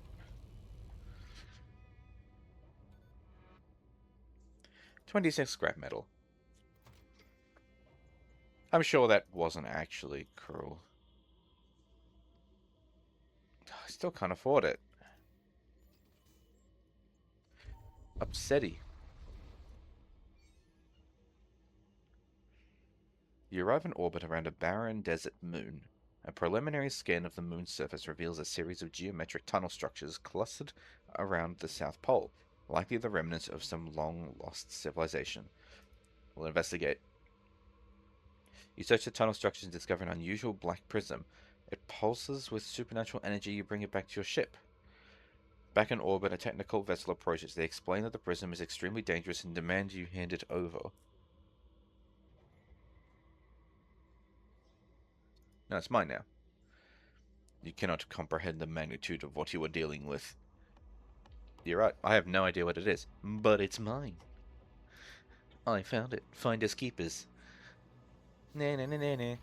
26 scrap metal. I'm sure that wasn't actually cruel. I still can't afford it. Upsetty. You arrive in orbit around a barren desert moon. A preliminary scan of the moon's surface reveals a series of geometric tunnel structures clustered around the South Pole, likely the remnants of some long-lost civilization. We'll investigate. You search the tunnel structures and discover an unusual black prism. It pulses with supernatural energy. You bring it back to your ship. Back in orbit, a technical vessel approaches. They explain that the prism is extremely dangerous and demand you hand it over. No, it's mine now. You cannot comprehend the magnitude of what you are dealing with. You're right, I have no idea what it is, but it's mine. I found it. Finders keepers. Nah, nah, nah, nah, nah.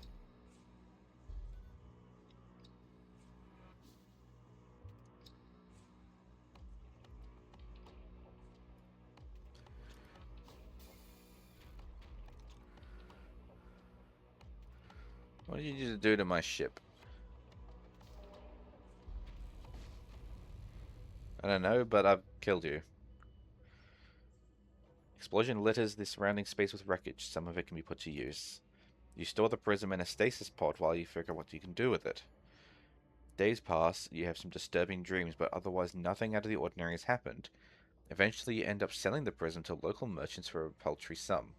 What did you just do to my ship? I don't know, but I've killed you. Explosion litters the surrounding space with wreckage. Some of it can be put to use. You store the prism in a stasis pod while you figure out what you can do with it. Days pass, you have some disturbing dreams, but otherwise nothing out of the ordinary has happened. Eventually you end up selling the prism to local merchants for a paltry sum.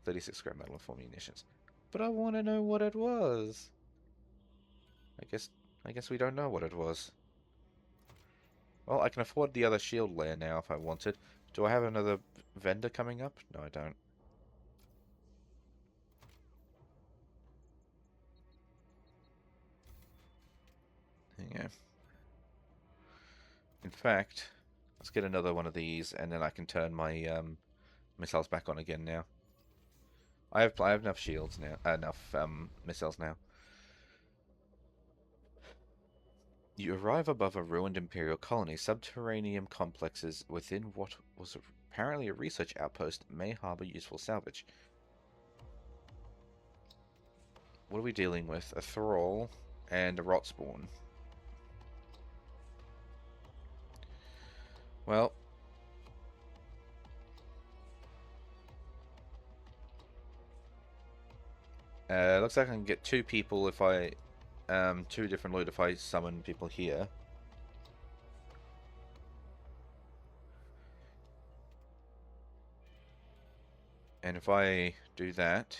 36 scrap metal and 4 munitions. But I want to know what it was. I guess we don't know what it was. Well, I can afford the other shield layer now if I wanted. Do I have another vendor coming up? No, I don't. There you go. In fact, let's get another one of these, and then I can turn my missiles back on again now. I have enough shields now, enough missiles now. You arrive above a ruined Imperial colony. Subterranean complexes within what was apparently a research outpost may harbor useful salvage. What are we dealing with? A Thrall and a Rotspawn. Well, looks like I can get two people if I, two different loot if I summon people here. And if I do that...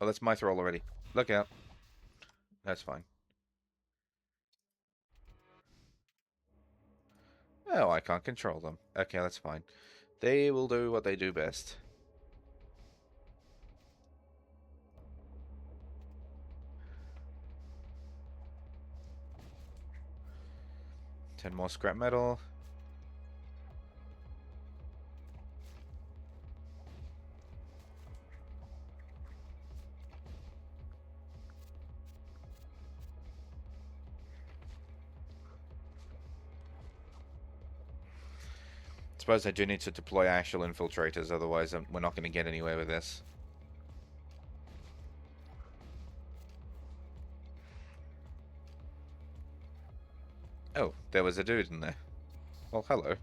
Oh, that's my Thrall already. Look out. That's fine. Oh, I can't control them. Okay, that's fine. They will do what they do best. Ten more scrap metal. Suppose I do need to deploy actual infiltrators, otherwise we're not going to get anywhere with this. Oh, there was a dude in there. Well, hello.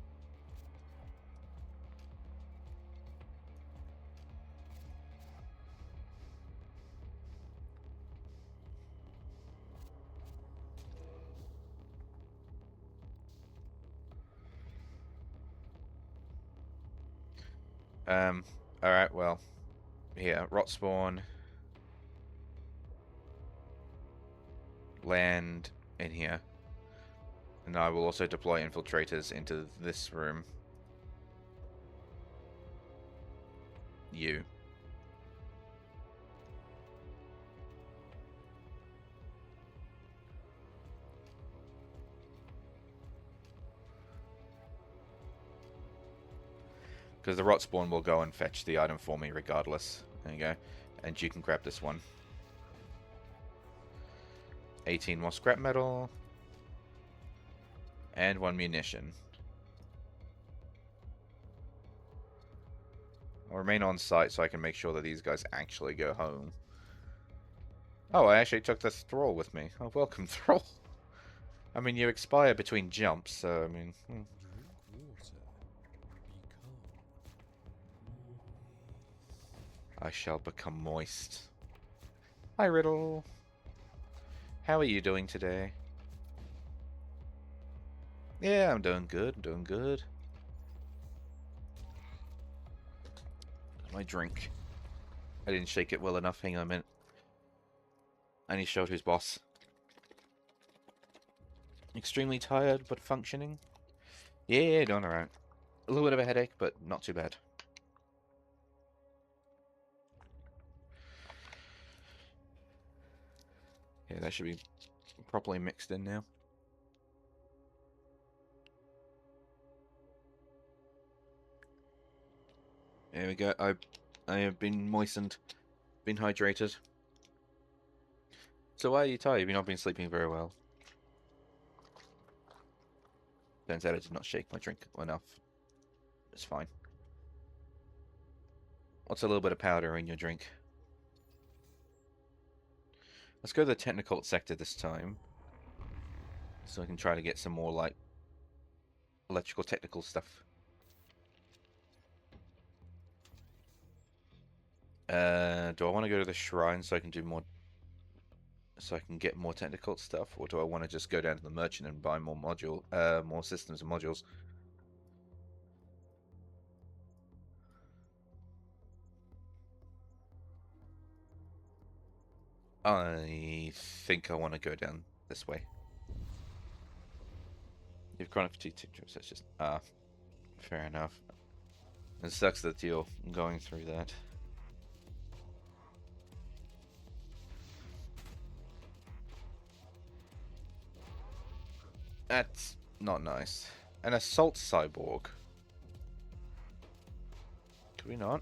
Alright, well. Here, Rotspawn. Land in here. And I will also deploy infiltrators into this room. You. Because the Rotspawn will go and fetch the item for me regardless. There you go. And you can grab this one. 18 more scrap metal. And 1 munition. I'll remain on site so I can make sure that these guys actually go home. Oh, I actually took the Thrall with me. Oh, welcome, Thrall. I mean, you expire between jumps, so, I mean... Drink water. Become. I shall become moist. Hi, Riddle. How are you doing today? Yeah, I'm doing good. I'm doing good. My drink. I didn't shake it well enough. Hang on a minute. I need to show who's boss. Extremely tired, but functioning. Yeah, doing alright. A little bit of a headache, but not too bad. Yeah, that should be properly mixed in now. There we go. I have been moistened, been hydrated. So why are you tired? You've not been sleeping very well. Turns out I did not shake my drink enough. It's fine. What's a little bit of powder in your drink? Let's go to the technical sector this time. So I can try to get some more, like, electrical technical stuff. Do I want to go to the shrine so I can do more... So I can get more technical stuff? Or do I want to just go down to the merchant and buy more more systems and modules? I think I want to go down this way. You've chronic fatigue syndrome, so it's just fair enough. It sucks that you're going through that. That's not nice. An assault cyborg. Could we not?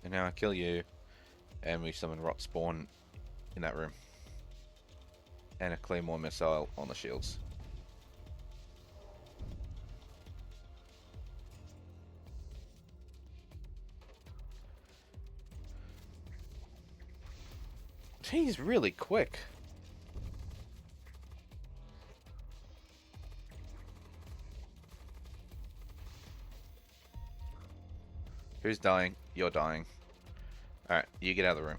And now I kill you, and we summon Rot Spawn in that room. And a Claymore missile on the shields. He's really quick. Who's dying? You're dying. Alright, you get out of the room.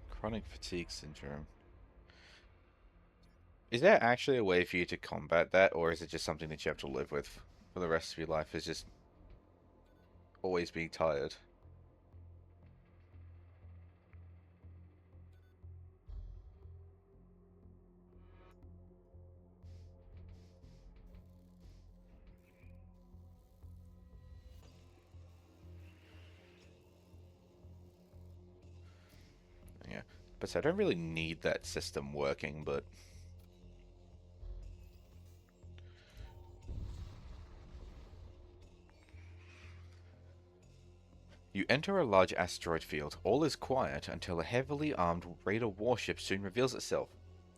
Chronic fatigue syndrome. Is there actually a way for you to combat that, or is it just something that you have to live with for the rest of your life? Is just always being tired? Yeah, but I don't really need that system working, but you enter a large asteroid field. All is quiet until a heavily armed raider warship soon reveals itself.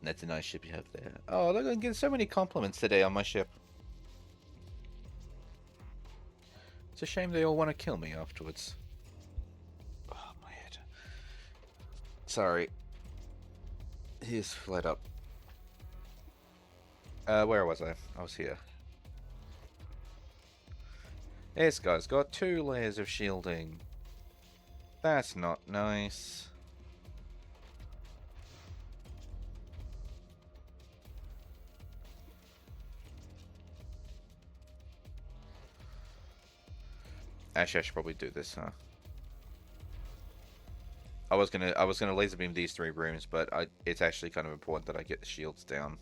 That's a nice ship you have there. Oh, look, I'm getting so many compliments today on my ship. It's a shame they all want to kill me afterwards. Oh, my head. Sorry. He's fled up. Where was I? I was here. This guy's got 2 layers of shielding. That's not nice. Actually, I should probably do this, huh? I was gonna laser beam these 3 rooms, but it's actually kind of important that I get the shields down.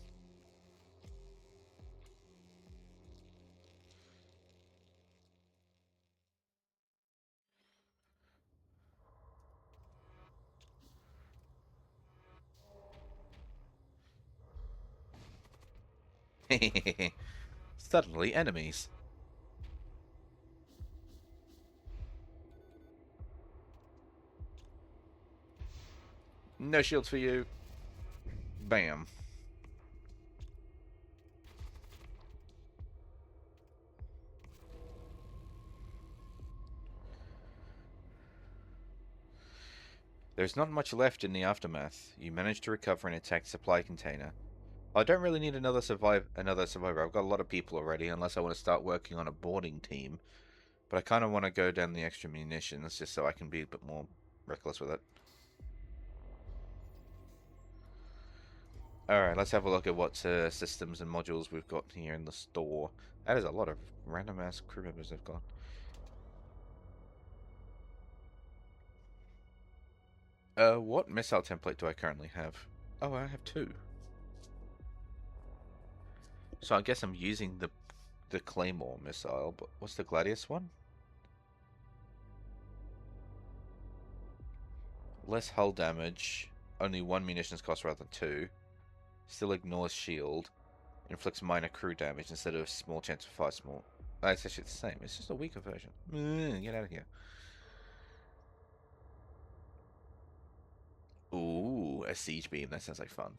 Suddenly, enemies. No shields for you. Bam. There's not much left in the aftermath. You managed to recover an attack supply container. I don't really need another survivor. I've got a lot of people already, unless I want to start working on a boarding team. But I kind of want to go down the extra munitions just so I can be a bit more reckless with it. Alright, let's have a look at what systems and modules we've got here in the store. That is a lot of random ass crew members I've got. What missile template do I currently have? Oh, I have 2. So I guess I'm using the Claymore missile, but what's the Gladius one? Less hull damage, only 1 munitions cost rather than 2. Still ignores shield. Inflicts minor crew damage instead of small chance of fire small. It's actually the same. It's just a weaker version. Get out of here. Ooh, a siege beam. That sounds like fun.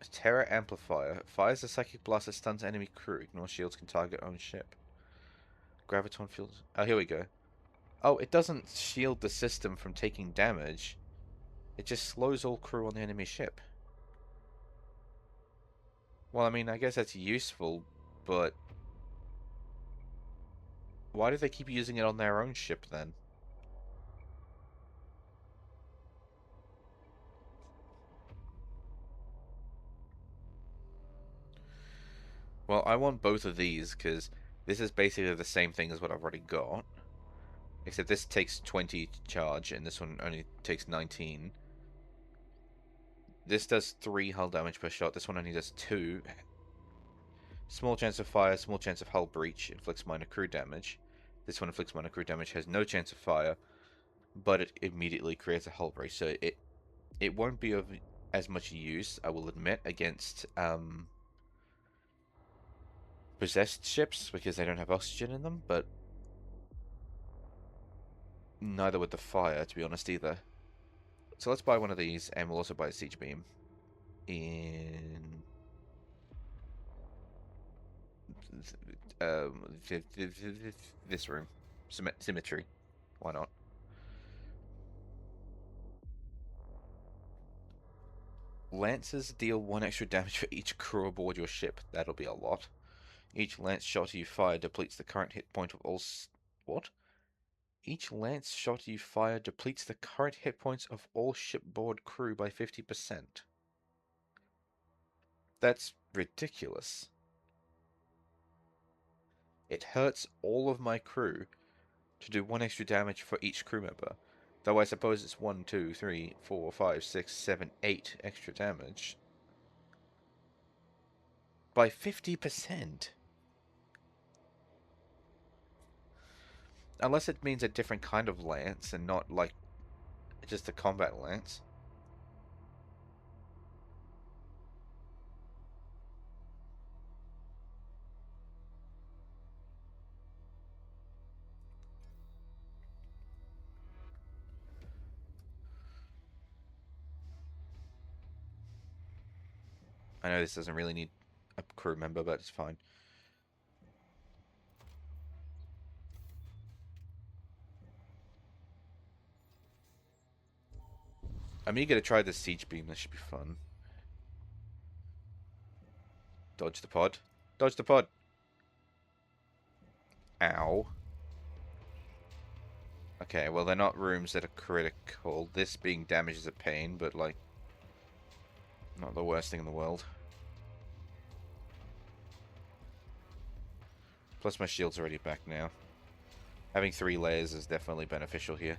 A Terror Amplifier. Fires a psychic blast that stuns enemy crew. Ignore shields can target own ship. Graviton field. Oh, here we go. Oh, it doesn't shield the system from taking damage. It just slows all crew on the enemy ship. Well, I mean, I guess that's useful, but why do they keep using it on their own ship then? Well, I want both of these because this is basically the same thing as what I've already got. Except this takes 20 to charge and this one only takes 19. This does 3 hull damage per shot, this one only does 2. Small chance of fire, small chance of hull breach, inflicts minor crew damage. This one inflicts minor crew damage, has no chance of fire, but it immediately creates a hull breach, so it won't be of as much use, I will admit, against possessed ships, because they don't have oxygen in them, but neither would the fire, to be honest, either. So let's buy one of these, and we'll also buy a siege beam in this room. Symmetry. Why not? Lancers deal 1 extra damage for each crew aboard your ship. That'll be a lot. Each lance shot you fire depletes the current hit point of all... What? Each lance shot you fire depletes the current hit points of all shipboard crew by 50%. That's ridiculous. It hurts all of my crew to do 1 extra damage for each crew member. Though I suppose it's 1, 2, 3, 4, 5, 6, 7, 8 extra damage. By 50%. Unless it means a different kind of lance and not like just a combat lance. I know this doesn't really need a crew member, but it's fine. I'm eager to try this siege beam. This should be fun. Dodge the pod. Dodge the pod. Ow. Okay, well, they're not rooms that are critical. This being damaged is a pain, but, like, not the worst thing in the world. Plus, my shield's already back now. Having 3 layers is definitely beneficial here.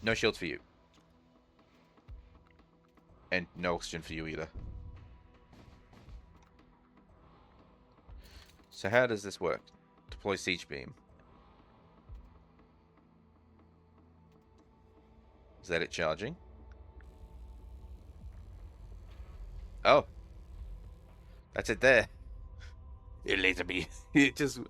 No shields for you. And no oxygen for you either. So how does this work? Deploy siege beam. Is that it charging? Oh. That's it there. It laser beam. It just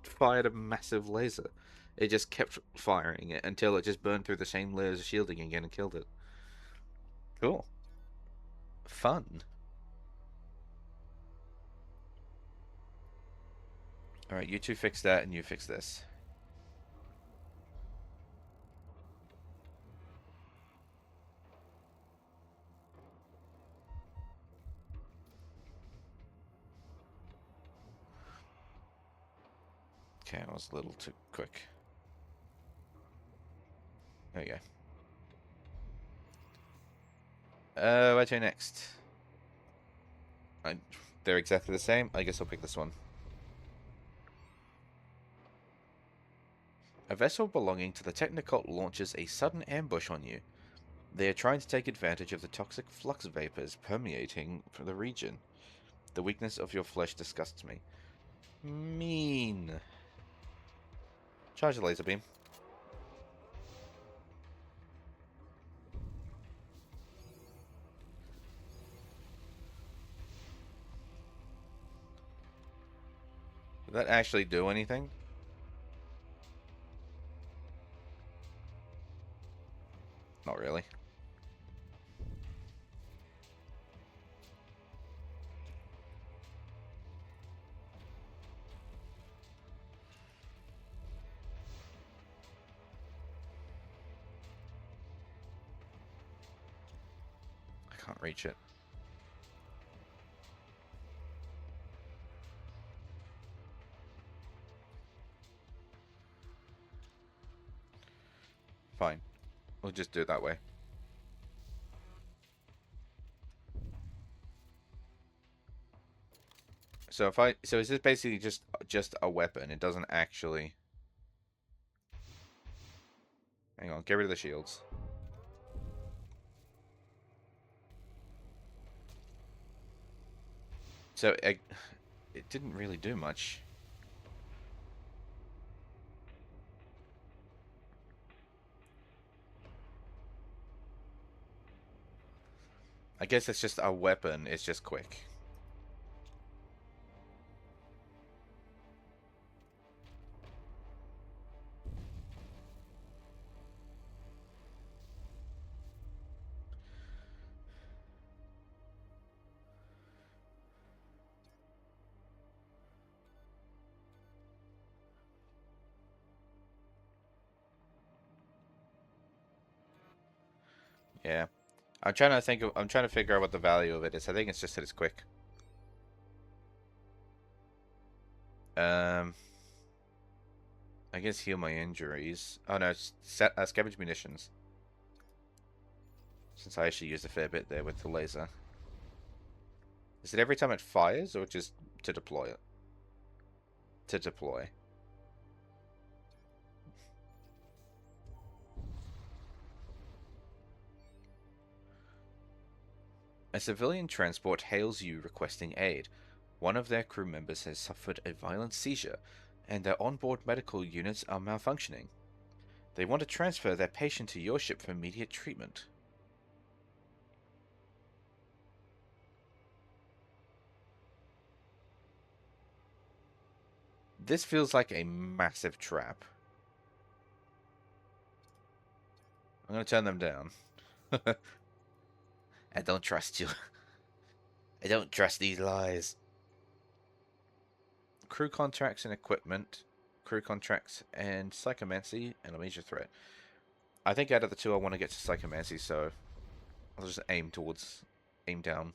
fired a massive laser. It just kept firing it until it just burned through the same layers of shielding again and killed it. Cool. Fun. Alright, you two fix that and you fix this. Okay, I was a little too quick. There you go. Where to next? They're exactly the same. I guess I'll pick this one. A vessel belonging to the Technicult launches a sudden ambush on you. They are trying to take advantage of the toxic flux vapors permeating the region. The weakness of your flesh disgusts me. Mean. Charge the laser beam. Did that actually do anything? Not really. can't reach it. Fine. We'll just do it that way. So so is this basically just a weapon? It doesn't actually. Hang on, get rid of the shields. So it didn't really do much. I guess it's just a weapon. It's just quick. Yeah. I'm trying to think of, I'm trying to figure out what the value of it is. I think it's just that it's quick. I guess heal my injuries. Oh no, it's scavenge munitions. Since I actually used a fair bit there with the laser. Is it every time it fires, or just to deploy it? To deploy. A civilian transport hails you requesting aid. One of their crew members has suffered a violent seizure, and their onboard medical units are malfunctioning. They want to transfer their patient to your ship for immediate treatment. This feels like a massive trap. I'm going to turn them down. I don't trust you. I don't trust these lies. Crew contracts and equipment. Crew contracts and psychomancy and a major threat. I think out of the two I want to get to psychomancy, so I'll just aim down.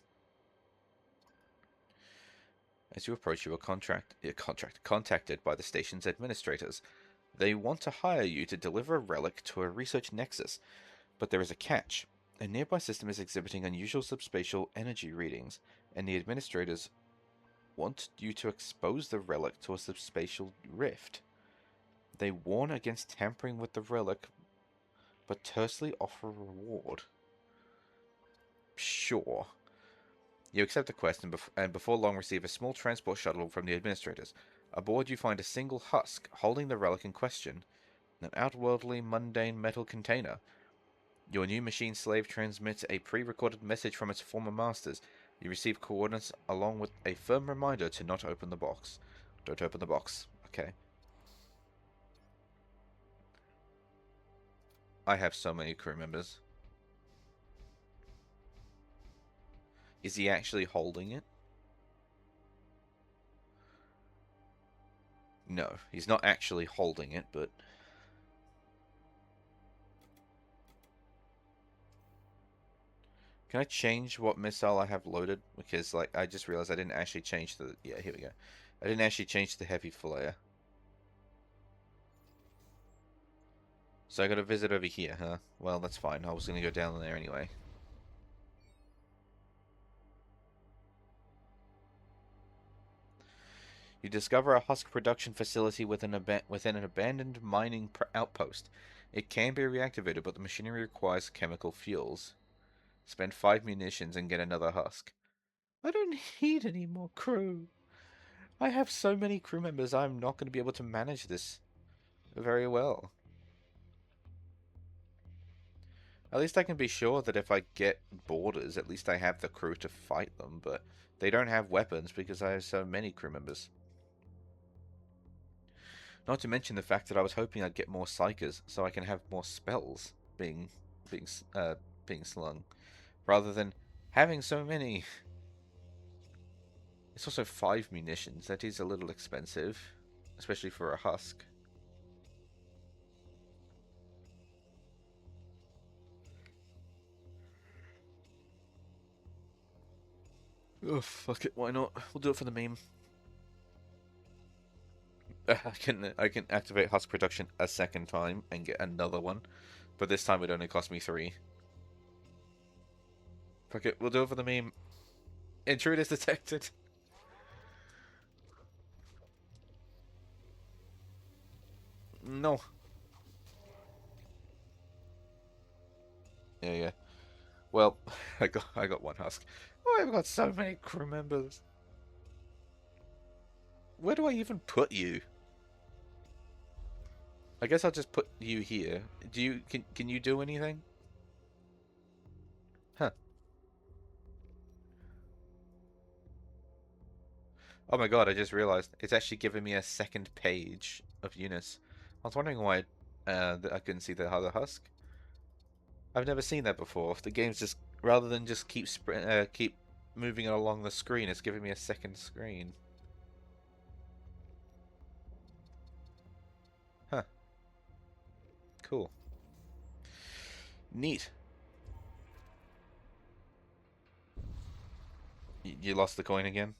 As you approach, you are contacted by the station's administrators. They want to hire you to deliver a relic to a research nexus, but there is a catch. A nearby system is exhibiting unusual subspatial energy readings, and the administrators want you to expose the relic to a subspatial rift. They warn against tampering with the relic, but tersely offer a reward. Sure. You accept the quest and before long receive a small transport shuttle from the administrators. Aboard you find a single husk holding the relic in question, an outworldly, mundane metal container. Your new machine slave transmits a pre-recorded message from its former masters. You receive coordinates along with a firm reminder to not open the box. Don't open the box. Okay. I have so many crew members. Is he actually holding it? No, he's not actually holding it, but... Can I change what missile I have loaded? Because, like, I just realized I didn't actually change the... Yeah, here we go. I didn't actually change the heavy flare. So I got a visit over here, huh? Well, that's fine. I was going to go down there anyway. You discover a husk production facility within an abandoned mining outpost. It can be reactivated, but the machinery requires chemical fuels. Spend 5 munitions and get another husk. I don't need any more crew. I have so many crew members, I'm not going to be able to manage this very well. At least I can be sure that if I get boarders, at least I have the crew to fight them, but they don't have weapons because I have so many crew members. Not to mention the fact that I was hoping I'd get more psychers so I can have more spells being uh, being slung, rather than having so many. It's also 5 munitions. That is a little expensive, especially for a husk. Oh, fuck it, why not? We'll do it for the meme. I can activate husk production a second time and get another one, but this time it only cost me 3. Fuck it, we'll do it for the meme. Intruders detected. No. Yeah. Well, I got 1 husk. Oh, I've got so many crew members. Where do I even put you? I guess I'll just put you here. Can you do anything? Huh. Oh my god, I just realized it's actually giving me a second page of Eunice. I was wondering why that I couldn't see the other husk. I've never seen that before. The game's just rather than just keep moving it along the screen, it's giving me a second screen. Huh. Cool. Neat. You lost the coin again?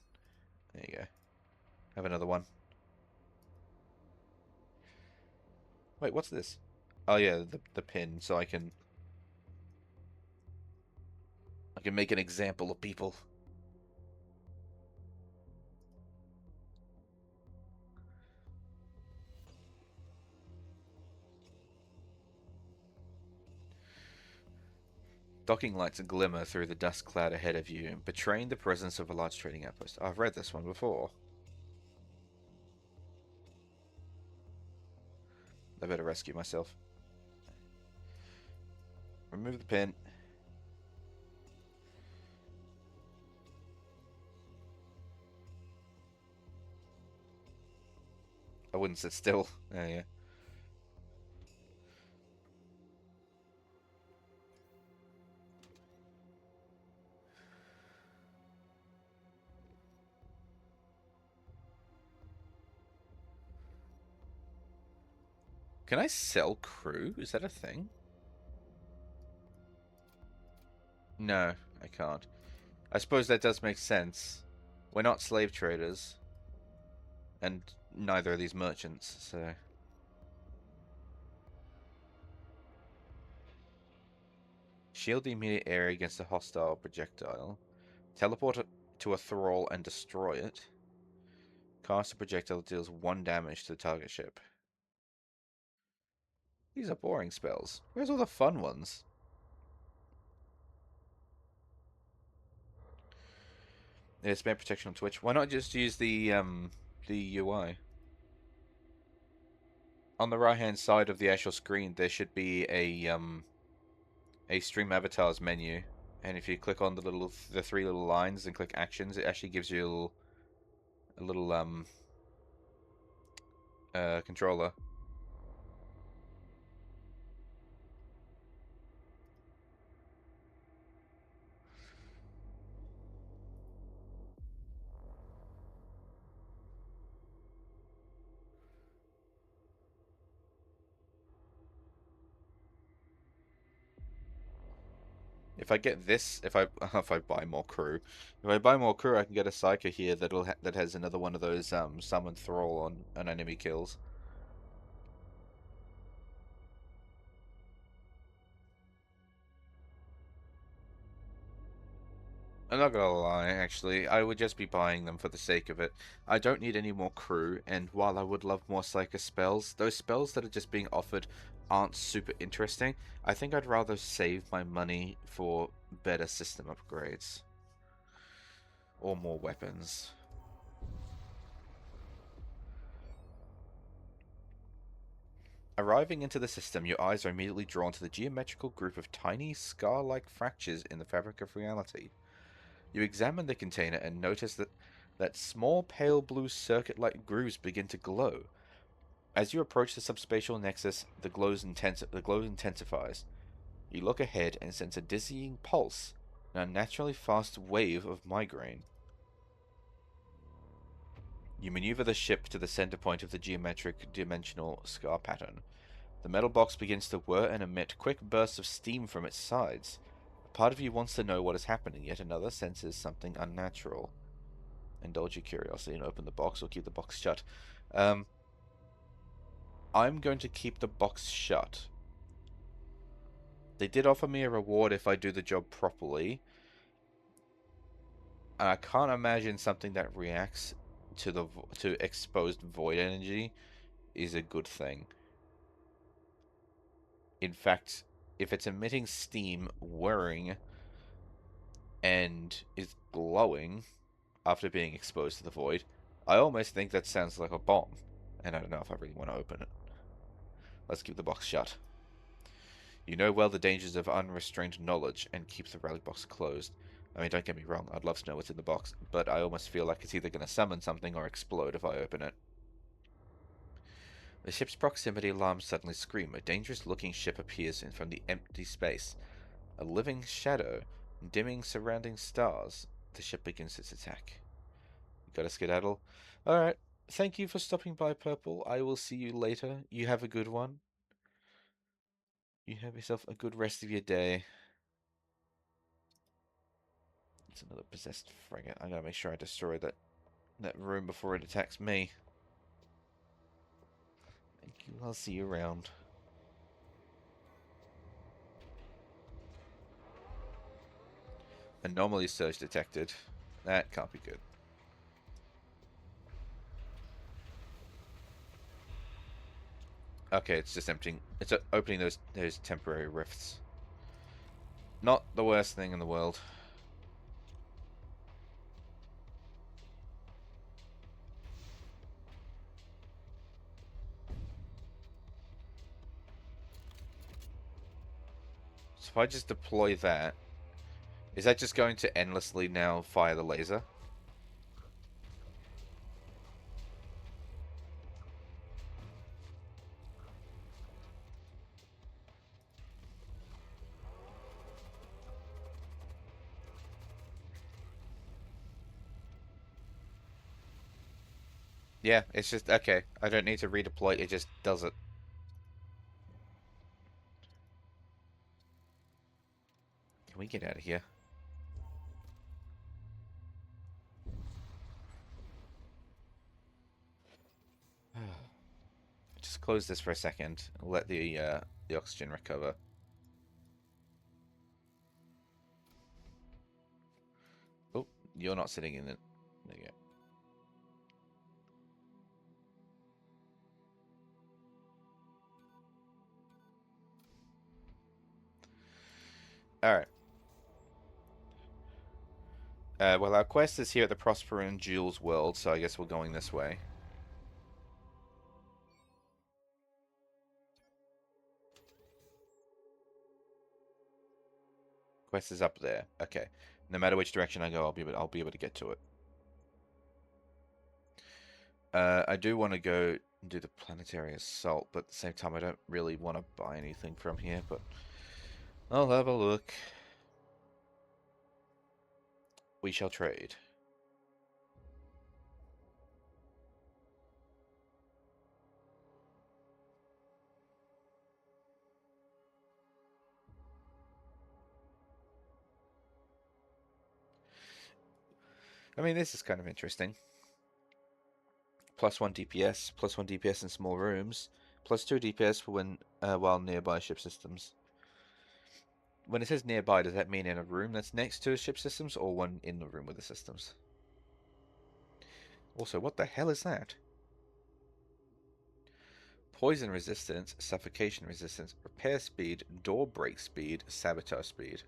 There you go. Have another one. Wait, what's this? Oh yeah, the pin, so I can make an example of people. Docking lights glimmer through the dust cloud ahead of you, betraying the presence of a large trading outpost. I've read this one before. I better rescue myself. Remove the pin. I wouldn't sit still. Yeah. Can I sell crew? Is that a thing? No, I can't. I suppose that does make sense. We're not slave traders. And neither are these merchants, so... Shield the immediate area against a hostile projectile. Teleport it to a thrall and destroy it. Cast a projectile that deals 1 damage to the target ship. These are boring spells. Where's all the fun ones? Yeah, spam protection on Twitch. Why not just use the UI? On the right hand side of the actual screen there should be a stream avatars menu. And if you click on the 3 little lines and click actions, it actually gives you a little controller. If I get this, if I if I buy more crew, if I buy more crew, I can get a psyker here that has another one of those summon thrall on an enemy kills. I'm not gonna lie, actually, I would just be buying them for the sake of it. I don't need any more crew, and while I would love more psyker spells, those spells that are just being offered aren't super interesting. I think I'd rather save my money for better system upgrades. Or more weapons. Arriving into the system, your eyes are immediately drawn to the geometrical group of tiny, scar-like fractures in the fabric of reality. You examine the container and notice that small pale blue circuit-like grooves begin to glow. As you approach the subspatial nexus, the glow intensifies. You look ahead and sense a dizzying pulse, an unnaturally fast wave of migraine. You maneuver the ship to the center point of the geometric dimensional scar pattern. The metal box begins to whir and emit quick bursts of steam from its sides. Part of you wants to know what is happening, yet another senses something unnatural. Indulge your curiosity and open the box or keep the box shut. I'm going to keep the box shut. They did offer me a reward if I do the job properly. And I can't imagine something that reacts to exposed void energy is a good thing. In fact, if it's emitting steam, whirring, and is glowing after being exposed to the void, I almost think that sounds like a bomb. And I don't know if I really want to open it. Let's keep the box shut. You know well the dangers of unrestrained knowledge, and keep the relic box closed. I mean, don't get me wrong, I'd love to know what's in the box, but I almost feel like it's either going to summon something or explode if I open it. The ship's proximity alarms suddenly scream. A dangerous-looking ship appears from the empty space. A living shadow, dimming surrounding stars. The ship begins its attack. You gotta skedaddle. Alright, thank you for stopping by, Purple. I will see you later. You have a good one. You have yourself a good rest of your day. It's another possessed frigate. I gotta make sure I destroy that room before it attacks me. Thank you. I'll see you around. Anomaly surge detected. That can't be good. Okay, it's just emptying. It's opening those temporary rifts. Not the worst thing in the world. So if I just deploy that, is that just going to endlessly now fire the laser? Yeah, it's just, okay. I don't need to redeploy, it just does it. Can we get out of here? Just close this for a second and let the oxygen recover. Oh, you're not sitting in it. There you go. Alright. Well, our quest is here at the Prosper and Jules world, so I guess we're going this way. Quest is up there. Okay. No matter which direction I go, I'll be able to get to it. I do want to go and do the planetary assault, but at the same time, I don't really want to buy anything from here, but I'll have a look. We shall trade. I mean, this is kind of interesting. +1 DPS, +1 DPS in small rooms, +2 DPS for when while nearby ship systems. When it says nearby, does that mean in a room that's next to a ship systems, or one in the room with the systems? Also, what the hell is that? Poison resistance, suffocation resistance, repair speed, door break speed, saboteur speed.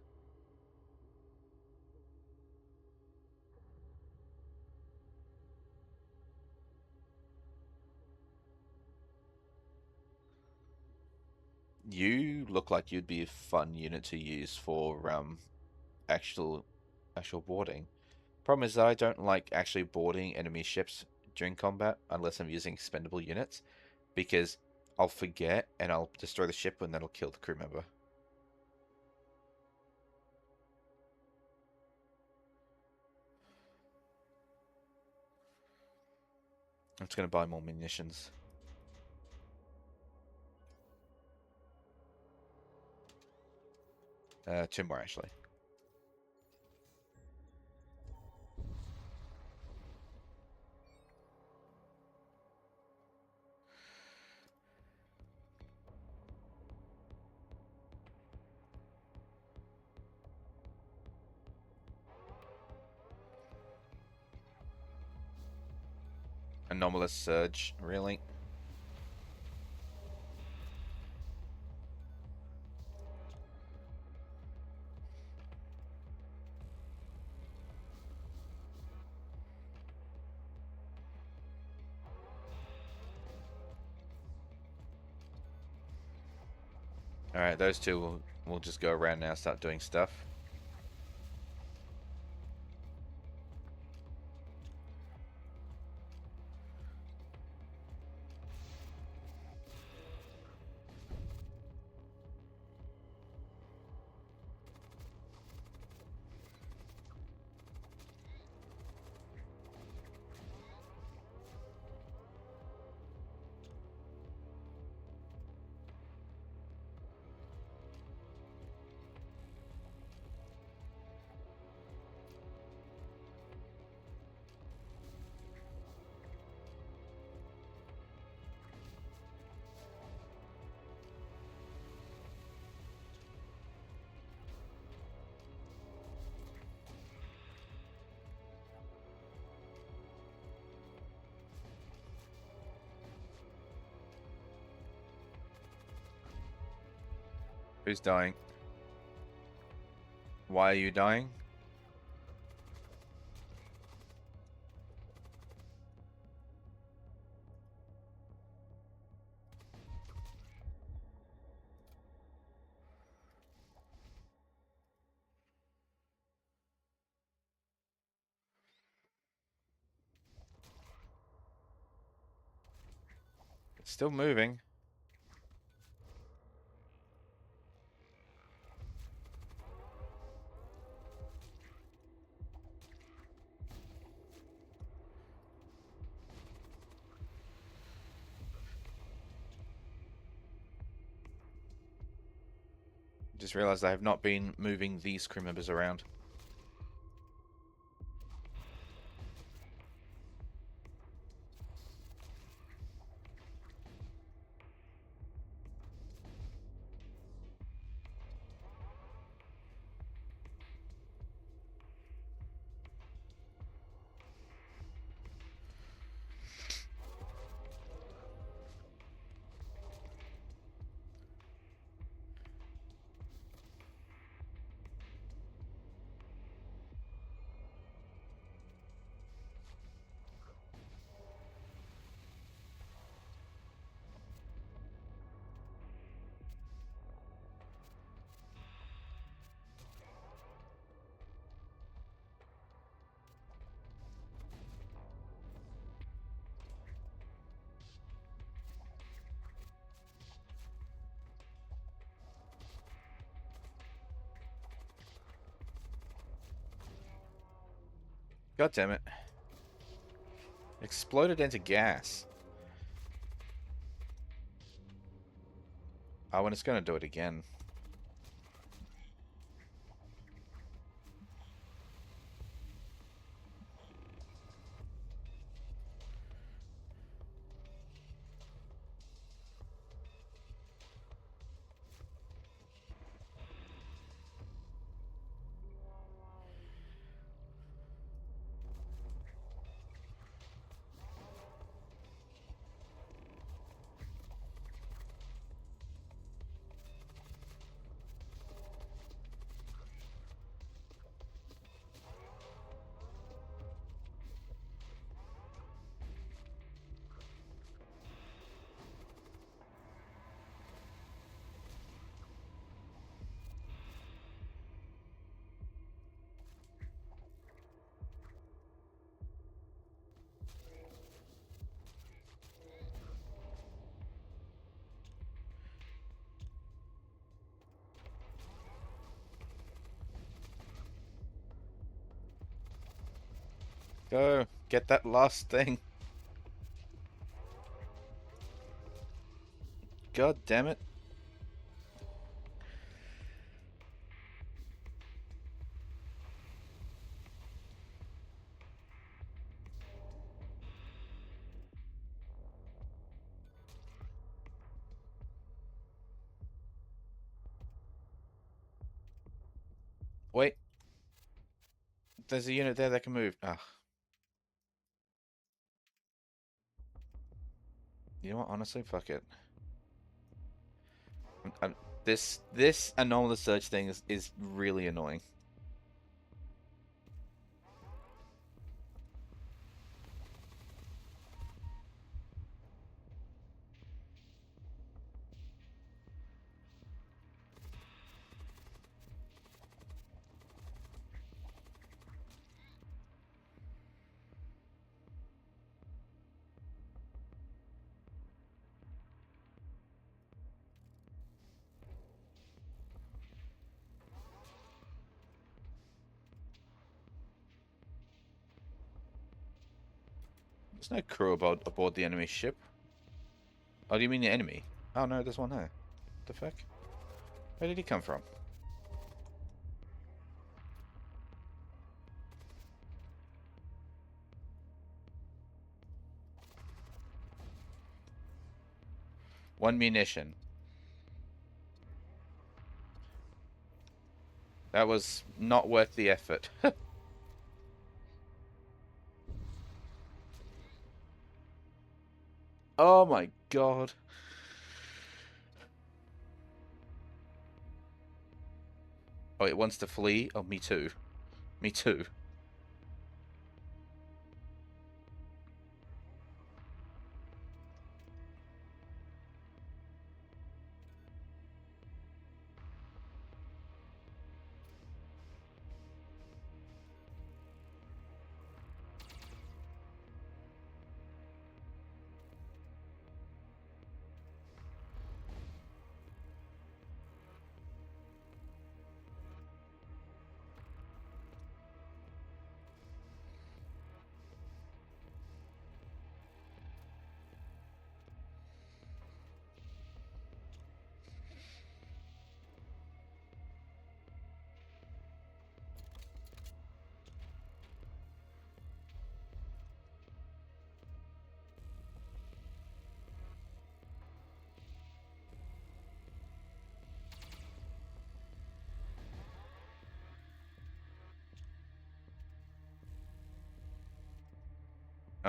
You look like you'd be a fun unit to use for actual boarding. Problem is that I don't like actually boarding enemy ships during combat unless I'm using expendable units, because I'll forget and I'll destroy the ship and that'll kill the crew member. I'm just going to buy more munitions. 2 more, actually. Anomalous surge, really? Alright, those two will just go around now, start doing stuff. Who's dying? Why are you dying? It's still moving. Just realized I have not been moving these crew members around. God damn it. Exploded into gas. Oh, and it's going to do it again. Go. Get that last thing. God damn it. Wait. There's a unit there that can move. Ah. You know what? Honestly, fuck it. This anomalous surge thing is really annoying. There's no crew aboard the enemy ship. Oh, do you mean the enemy? Oh no, there's one there. What the fuck? Where did he come from? One munition. That was not worth the effort. Oh my god. Oh, it wants to flee? Oh, me too. Me too.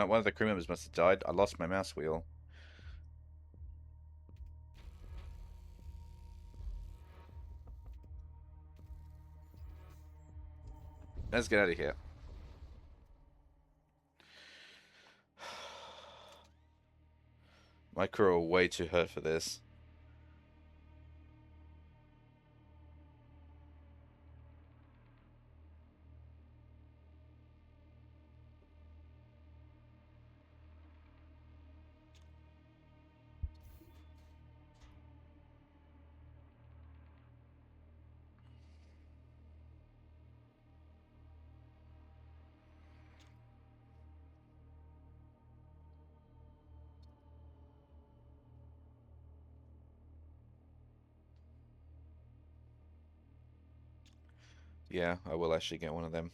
One of the crew members must have died. I lost my mouse wheel. Let's get out of here. My crew are way too hurt for this. Yeah, I will actually get one of them.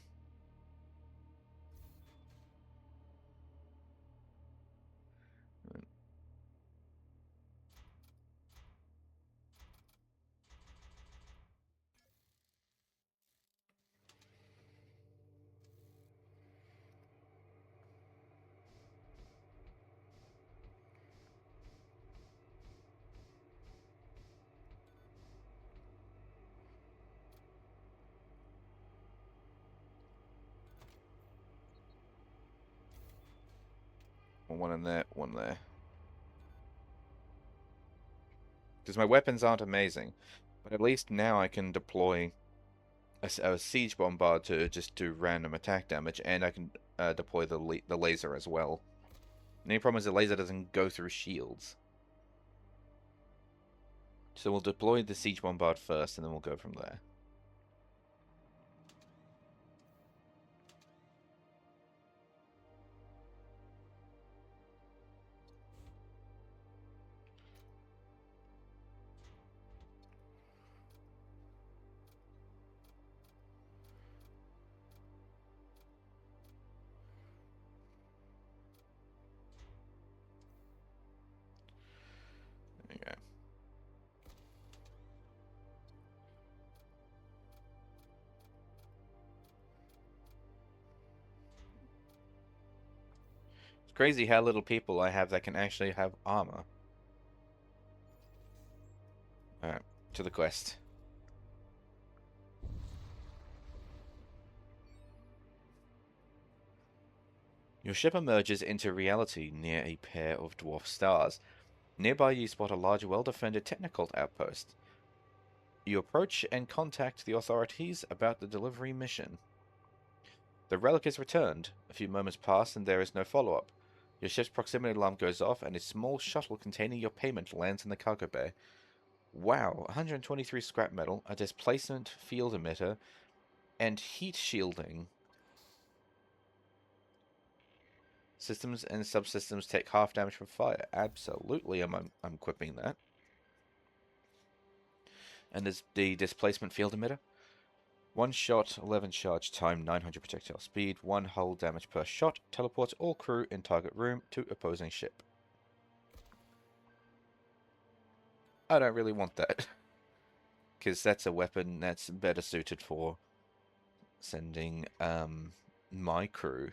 One in there, one there. Because my weapons aren't amazing. But at least now I can deploy a siege bombard to just do random attack damage, and I can deploy the laser as well. The only problem is the laser doesn't go through shields. So we'll deploy the siege bombard first, and then we'll go from there. There you go. Crazy how little people I have that can actually have armor. Alright, to the quest. Your ship emerges into reality near a pair of dwarf stars. Nearby you spot a large, well-defended technical outpost. You approach and contact the authorities about the delivery mission. The relic is returned. A few moments pass and there is no follow-up. Your ship's proximity alarm goes off and a small shuttle containing your payment lands in the cargo bay. Wow, 123 scrap metal, a displacement field emitter, and heat shielding. Systems and subsystems take half damage from fire. Absolutely, I'm equipping that. And there's the displacement field emitter. 1 shot, 11 charge time, 900 projectile speed, 1 hull damage per shot, teleports all crew in target room to opposing ship. I don't really want that. Because that's a weapon that's better suited for sending my crew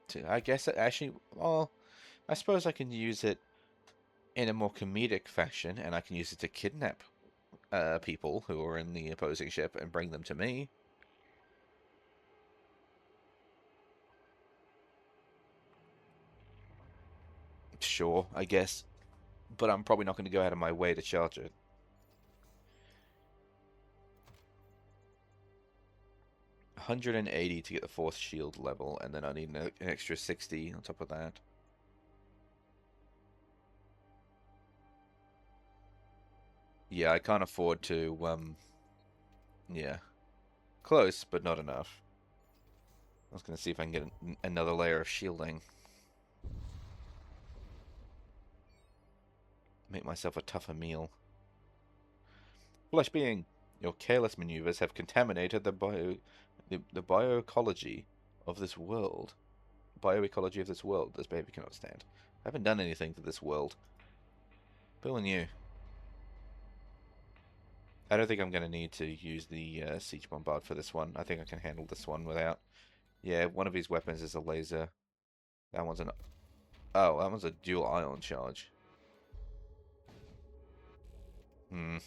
to, I guess, actually, well, I suppose I can use it in a more comedic fashion, and I can use it to kidnap people who are in the opposing ship and bring them to me. Sure, I guess. But I'm probably not going to go out of my way to charge it. $180 to get the 4th shield level, and then I need an extra 60 on top of that. Yeah, I can't afford to, yeah. Close, but not enough. I was going to see if I can get another layer of shielding. Make myself a tougher meal. Flesh being, your careless maneuvers have contaminated the bioecology of this world. Bioecology of this world. This baby cannot stand. I haven't done anything to this world. Bill and you. I don't think I'm going to need to use the Siege Bombard for this one. I think I can handle this one without... Yeah, one of his weapons is a laser. That one's an... Oh, that one's a dual ion charge. Hmm.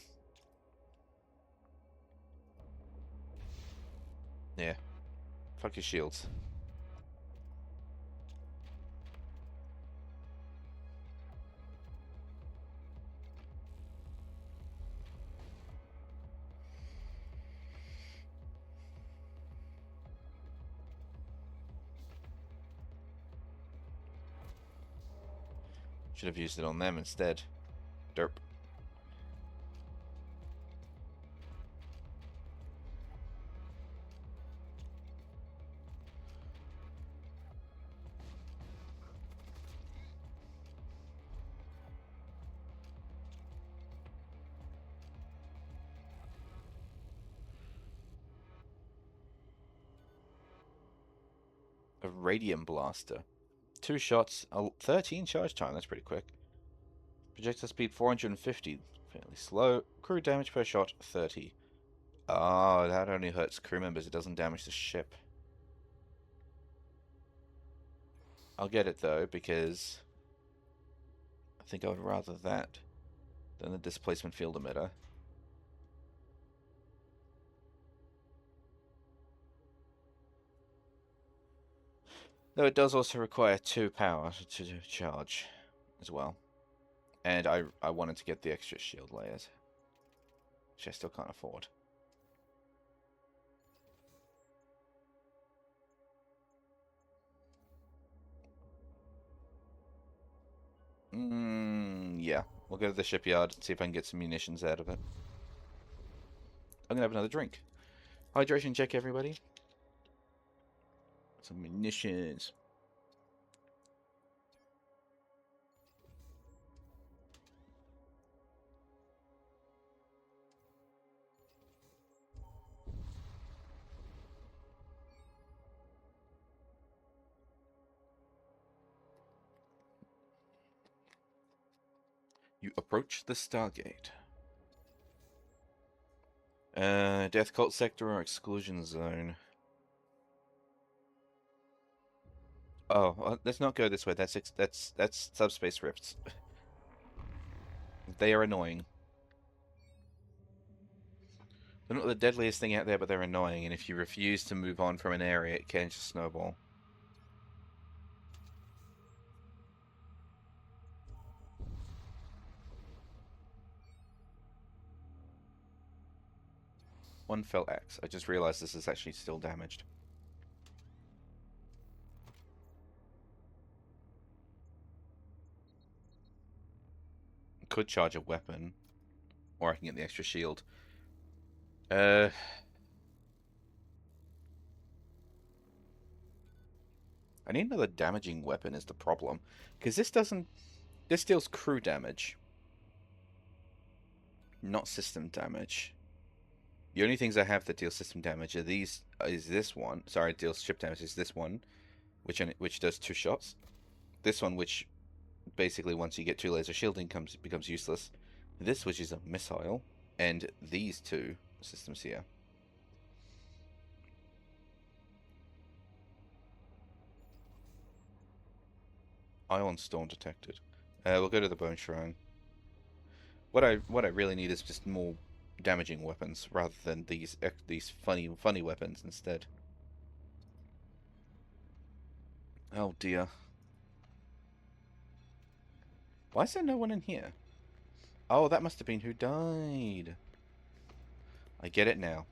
Yeah. Fuck your shields. Should have used it on them instead. Derp. A Radium Blaster. 2 shots, 13 charge time, that's pretty quick. Projectile speed 450, fairly slow. Crew damage per shot, 30. Oh, that only hurts crew members, it doesn't damage the ship. I'll get it though, because I think I would rather that than the displacement field emitter. Though it does also require 2 power to charge as well. And I wanted to get the extra shield layers, which I still can't afford. Yeah. We'll go to the shipyard and see if I can get some munitions out of it. I'm gonna have another drink. Hydration check, everybody. Some munitions. You approach the Stargate. Death Cult Sector or Exclusion Zone. Oh, let's not go this way. That's subspace rifts. They are annoying. They're not the deadliest thing out there, but they're annoying, and if you refuse to move on from an area, it can just snowball. One fell axe. I just realized this is actually still damaged. Could charge a weapon, or I can get the extra shield. I need another damaging weapon is the problem, because this doesn't. This deals crew damage, not system damage. The only things I have that deal system damage are these. Is this one? Sorry, deals ship damage. Is this one, which does 2 shots. This one, which basically once you get 2 laser shielding, becomes useless. This, which is a missile, and these 2 systems here. Ion storm detected. We'll go to the Bone Shrine. What I really need is just more damaging weapons rather than these funny weapons instead. Oh dear. Why is there no one in here? Oh, that must have been who died. I get it now.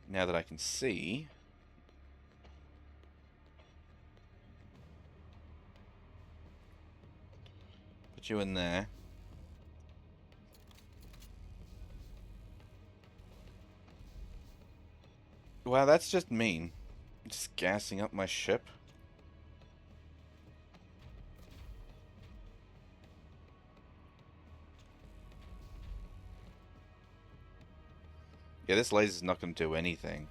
Now that I can see. Put you in there. Wow, that's just mean. Just gassing up my ship. Yeah, this laser's not going to do anything.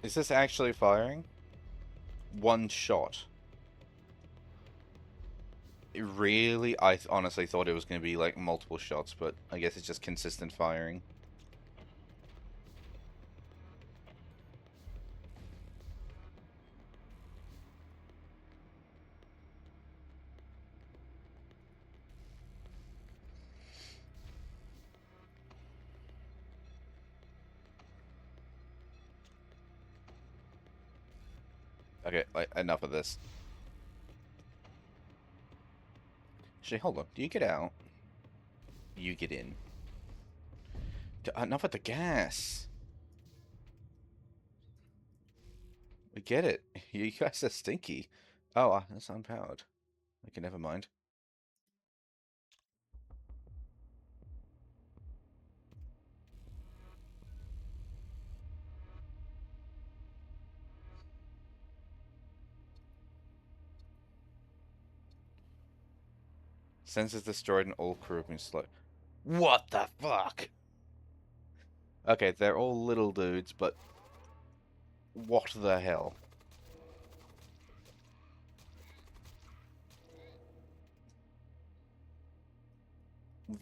Is this actually firing? One shot. Really? I honestly thought it was going to be like multiple shots, but I guess it's just consistent firing. Okay, enough of this. Actually, hold on. Do you get out? You get in. Enough with the gas. We get it. You guys are stinky. Oh, that's unpowered. Okay, never mind. Sensors destroyed and all crew have been slow. What the fuck? Okay, they're all little dudes, but what the hell?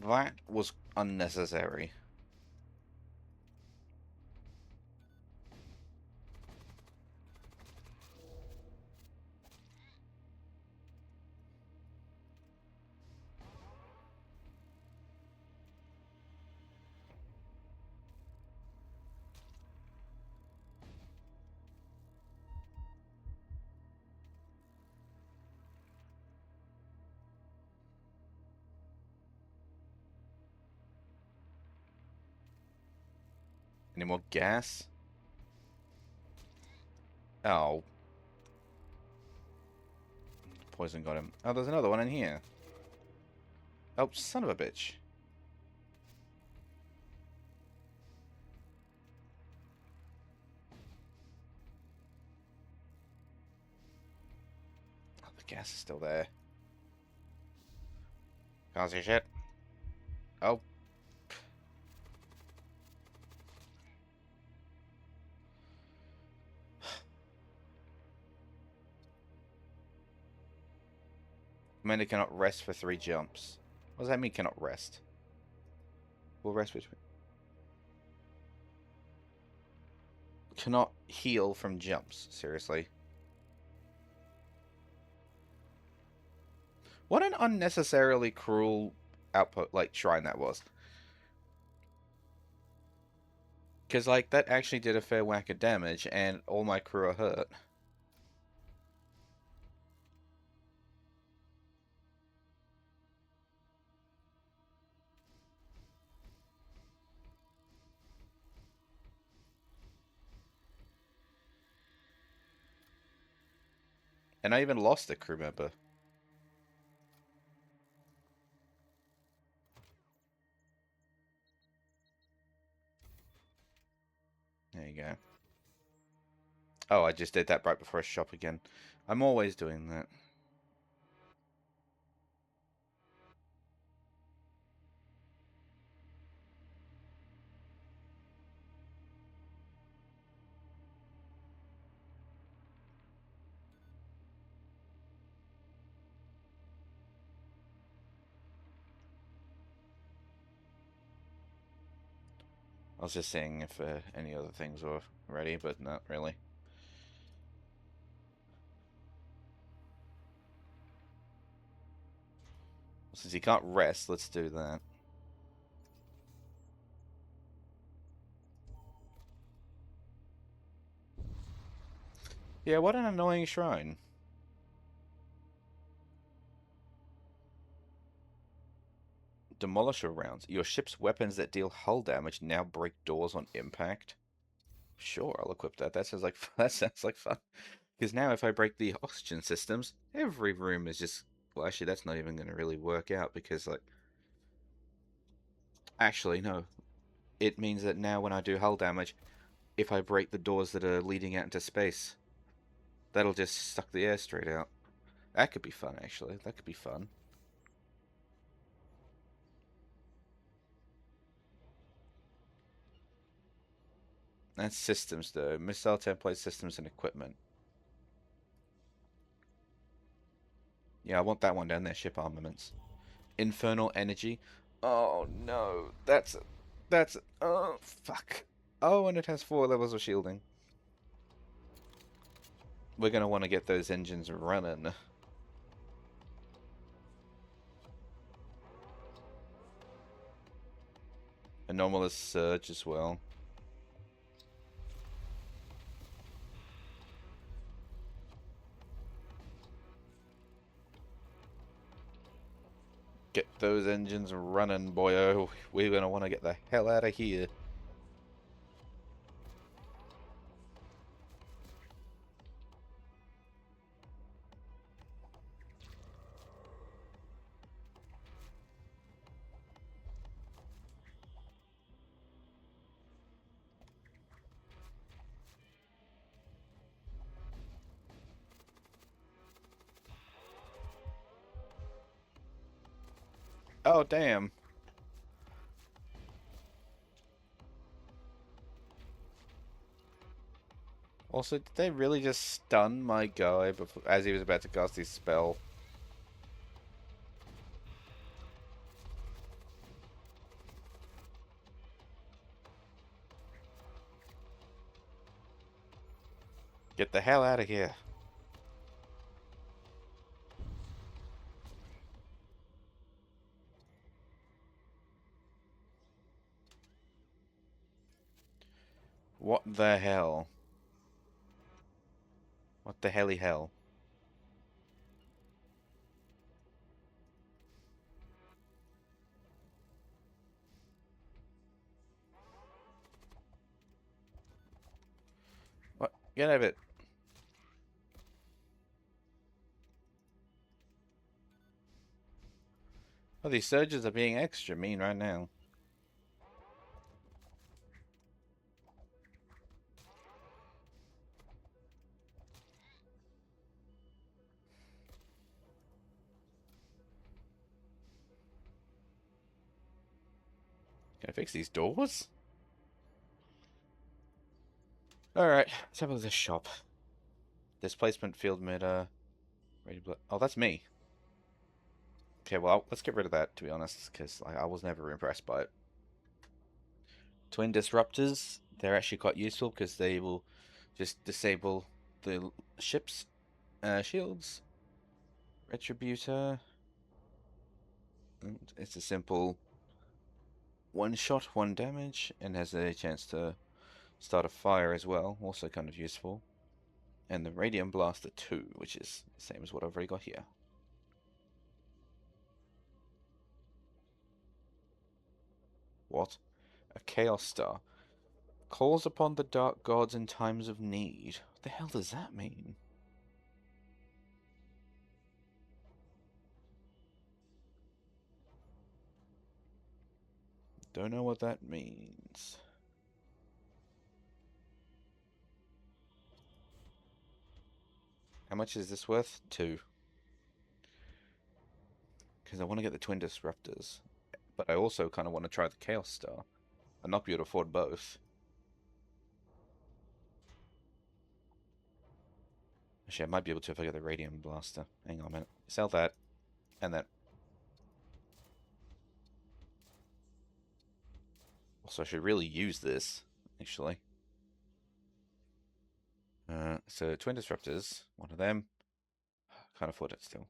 That was unnecessary. Any more gas? Oh. Poison got him. Oh, there's another one in here. Oh, son of a bitch. gas is still there. Can't see shit. Oh. Commander cannot rest for 3 jumps. What does that mean, cannot rest? Will rest between... Cannot heal from jumps. Seriously. What an unnecessarily cruel output, like, shrine that was. Because, like, that actually did a fair whack of damage, and all my crew are hurt. And I even lost a crew member. There you go. Oh, I just did that right before I shop again. I'm always doing that. I was just seeing if any other things were ready, but not really. Since he can't rest, let's do that. Yeah, what an annoying shrine. Demolisher rounds. Your ship's weapons that deal hull damage now break doors on impact. Sure, I'll equip that. That sounds like that sounds like fun. Because now if I break the oxygen systems, every room is just... Well, actually, that's not even going to really work out because, like... Actually, no. It means that now when I do hull damage, if I break the doors that are leading out into space, that'll just suck the air straight out. That could be fun, actually. That could be fun. That's systems, though. Missile template systems and equipment. Yeah, I want that one down there. Ship armaments. Infernal energy. Oh, no. That's... Oh, fuck. Oh, and it has 4 levels of shielding. We're going to want to get those engines running. Anomalous surge as well. Get those engines running, boyo. We're going to want to get the hell out of here. Oh, damn. Also, did they really just stun my guy before, as he was about to cast his spell? Get the hell out of here. What the hell? What the helly hell? What? Get out of it. Oh, these surges are being extra mean right now. Can I fix these doors? Alright, let's have a look at this shop. Displacement field meter. Oh, that's me. Okay, well, let's get rid of that, to be honest, because I was never impressed by it. Twin disruptors, they're actually quite useful because they will just disable the ship's shields. Retributor. It's a simple one shot, one damage, and has a chance to start a fire as well, also kind of useful. And the Radium Blaster 2, which is the same as what I've already got here. What? A Chaos Star. Calls upon the Dark Gods in times of need. What the hell does that mean? Don't know what that means. How much is this worth? 2. Because I want to get the Twin Disruptors. But I also kind of want to try the Chaos Star. I'm not be able to afford both. Actually, I might be able to if I get the Radium Blaster. Hang on a minute. Sell that. And that. Also, I should really use this, actually. So, Twin Disruptors. One of them. Can't afford it still.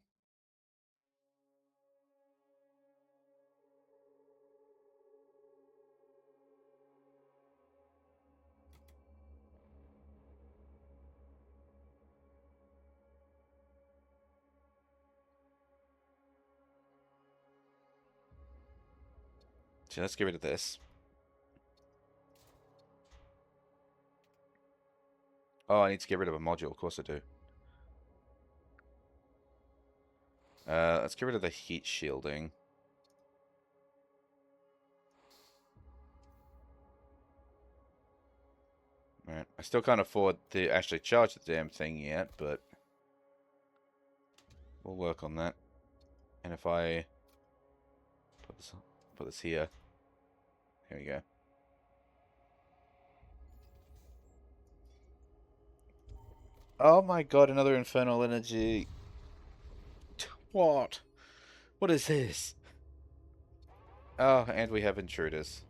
So let's get rid of this. Oh, I need to get rid of a module. Of course I do. Let's get rid of the heat shielding. Alright. I still can't afford to actually charge the damn thing yet, but we'll work on that. And if I put this here. Here we go. Oh my god, another infernal energy. What? What is this? Oh, and we have intruders.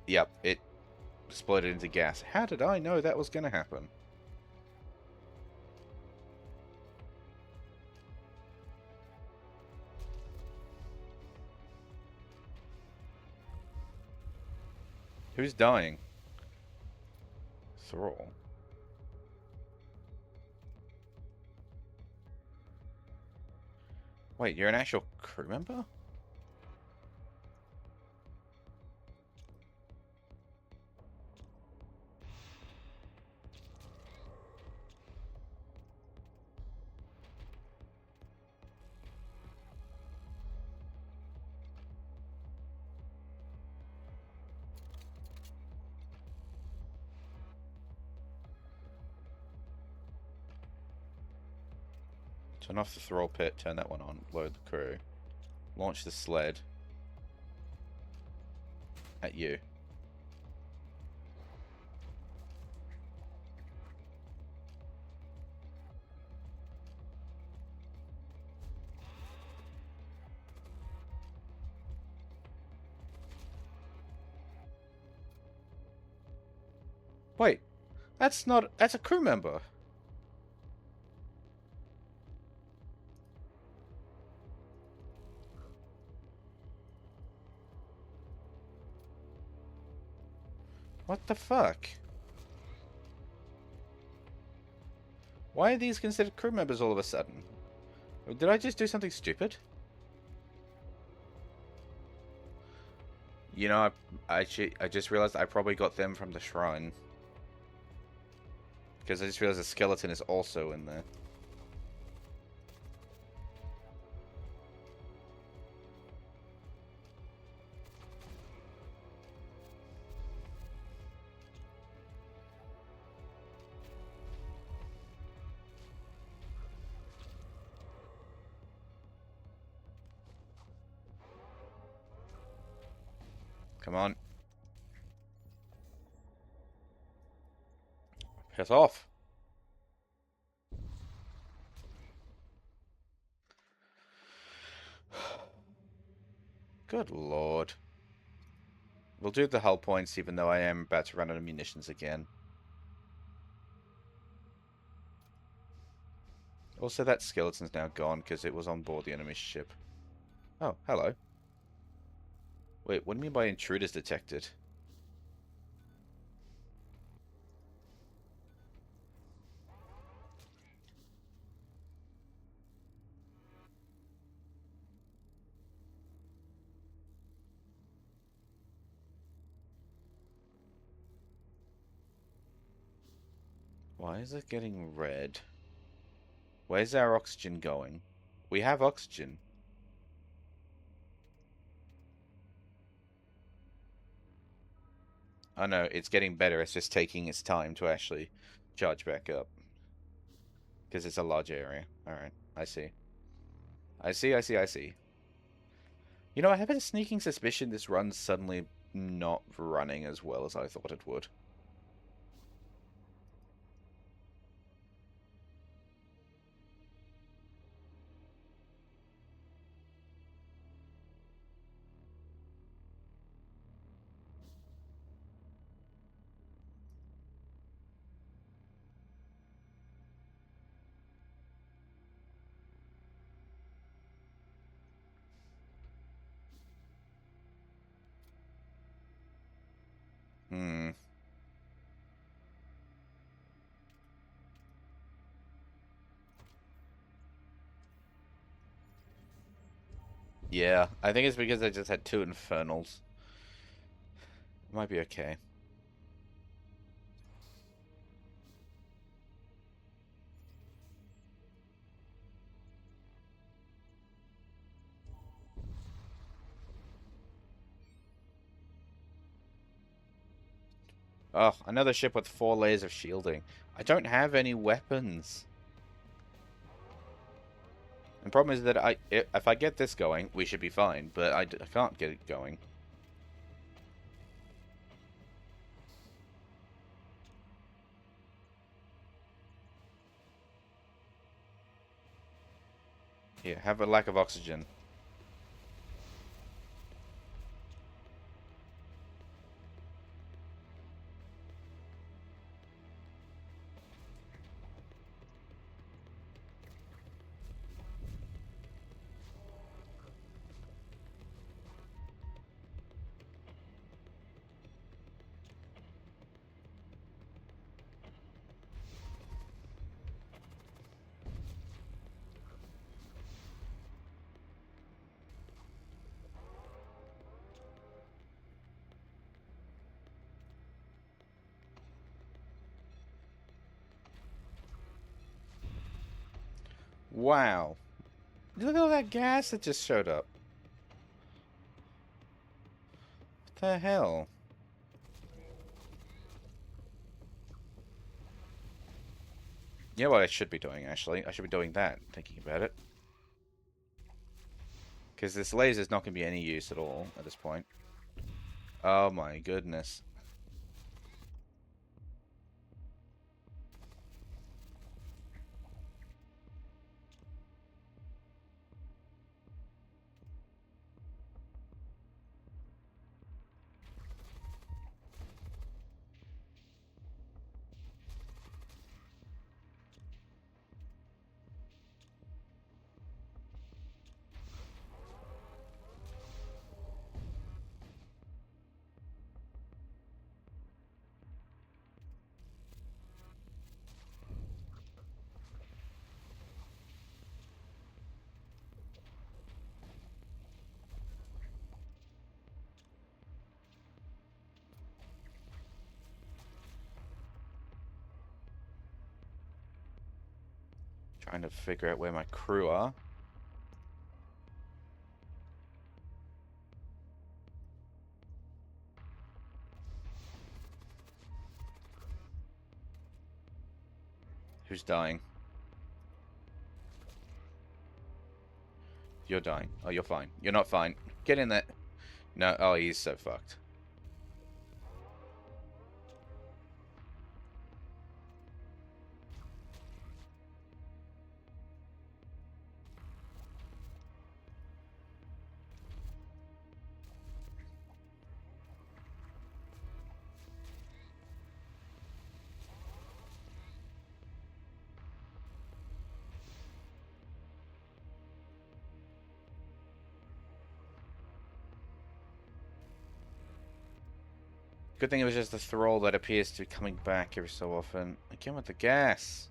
Yep, it exploded into gas. How did I know that was going to happen? Who's dying? Thrall. Wait, you're an actual crew member? Turn off the Thrall pit, turn that one on, load the crew. Launch the sled. At you. Wait, that's not... That's a crew member. What the fuck? Why are these considered crew members all of a sudden? Did I just do something stupid? You know, I just realized I probably got them from the shrine. Because I just realized the skeleton is also in there. Come on. Piss off. Good lord. We'll do the hull points even though I am about to run out of munitions again. Also, that skeleton's now gone because it was on board the enemy ship. Oh, hello. Wait, what do you mean by intruders detected? Why is it getting red? Where's our oxygen going? We have oxygen. Oh no, it's getting better. It's just taking its time to actually charge back up. Because it's a large area. Alright, I see. I see, I see, I see. You know, I have a sneaking suspicion this run's suddenly not running as well as I thought it would. Hmm. Yeah, I think it's because I just had two infernals. Might be okay. Oh, another ship with 4 layers of shielding. I don't have any weapons. The problem is that if I get this going, we should be fine, but I can't get it going. Here, have a lack of oxygen. Wow. Look at all that gas that just showed up. What the hell? You know what I should be doing, actually? I should be doing that, thinking about it. Because this laser's not going to be any use at all at this point. Oh my goodness. Trying to figure out where my crew are. Who's dying? You're dying. Oh, you're fine. You're not fine. Get in there. No. Oh, he's so fucked. Good thing it was just the thrall that appears to be coming back every so often. Again with the gas.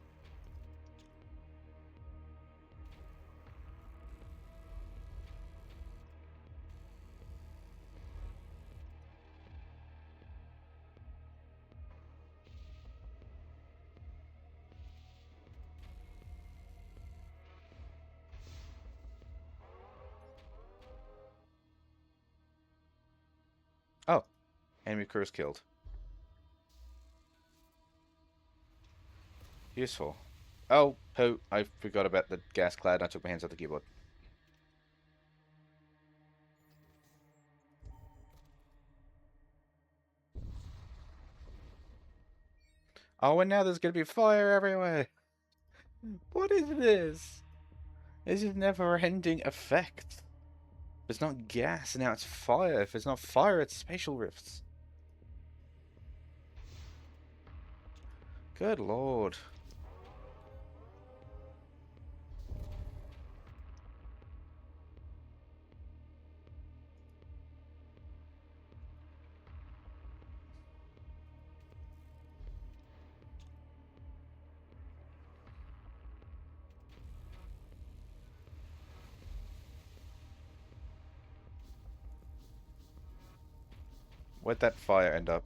Oh, enemy crew is killed. Useful. Oh, I forgot about the gas cloud. I took my hands off the keyboard. Oh, and now there's going to be fire everywhere. What is this? This is never-ending effect. It's not gas, now it's fire. If it's not fire, it's spatial rifts. Good lord. Where'd that fire end up?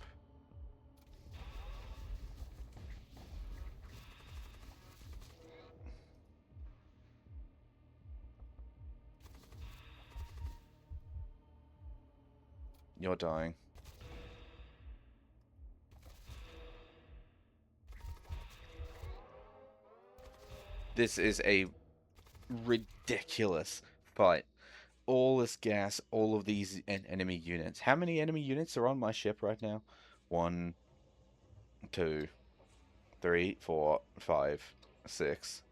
You're dying. This is a ridiculous fight. All this gas, all of these enemy units. How many enemy units are on my ship right now? 1, 2, 3, 4, 5, 6.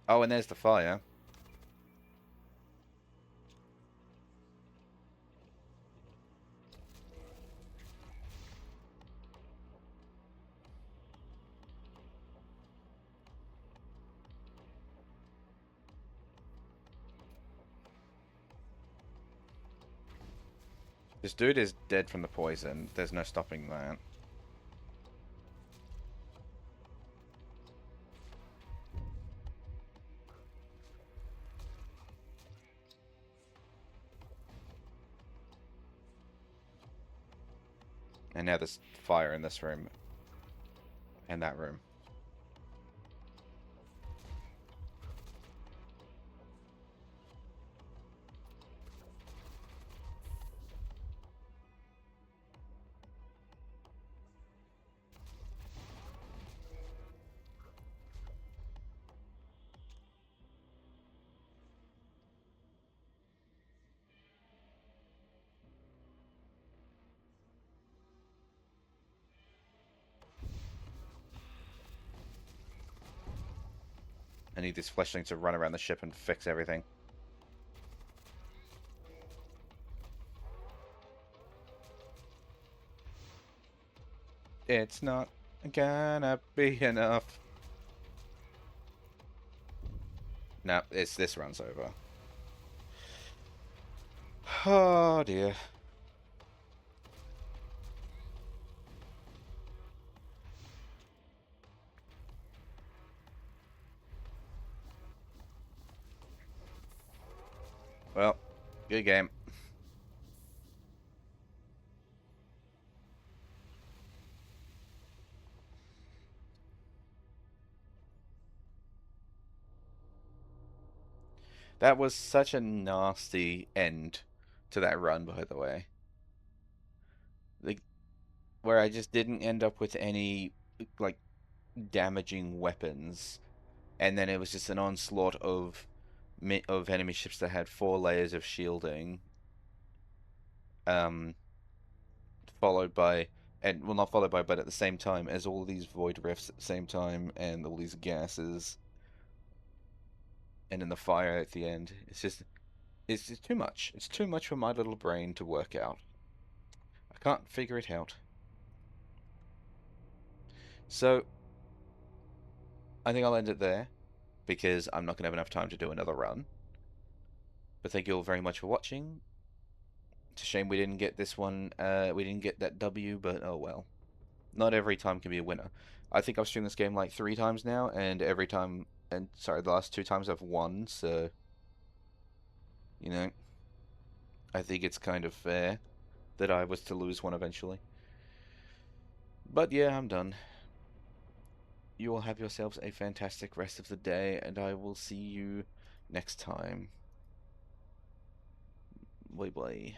Oh, and there's the fire. This dude is dead from the poison. There's no stopping that. And now there's fire in this room. And that room. I need this fleshling to run around the ship and fix everything. It's not gonna be enough. No, it's this runs over. Oh dear. Well, good game. That was such a nasty end to that run, by the way. Like, where I just didn't end up with any, like, damaging weapons, and then it was just an onslaught of enemy ships that had 4 layers of shielding, um, followed by, and well, not followed by, but at the same time as all these void rifts at the same time, and all these gases, and then the fire at the end. It's just too much. It's too much for my little brain to work out. I can't figure it out. So I think I'll end it there because I'm not going to have enough time to do another run. But thank you all very much for watching. It's a shame we didn't get this one. We didn't get that W, but oh well. Not every time can be a winner. I think I've streamed this game like 3 times now, and every time, and sorry, the last 2 times I've won. So, you know, I think it's kind of fair that I was to lose one eventually. But yeah, I'm done. You all have yourselves a fantastic rest of the day, and I will see you next time. Bye bye.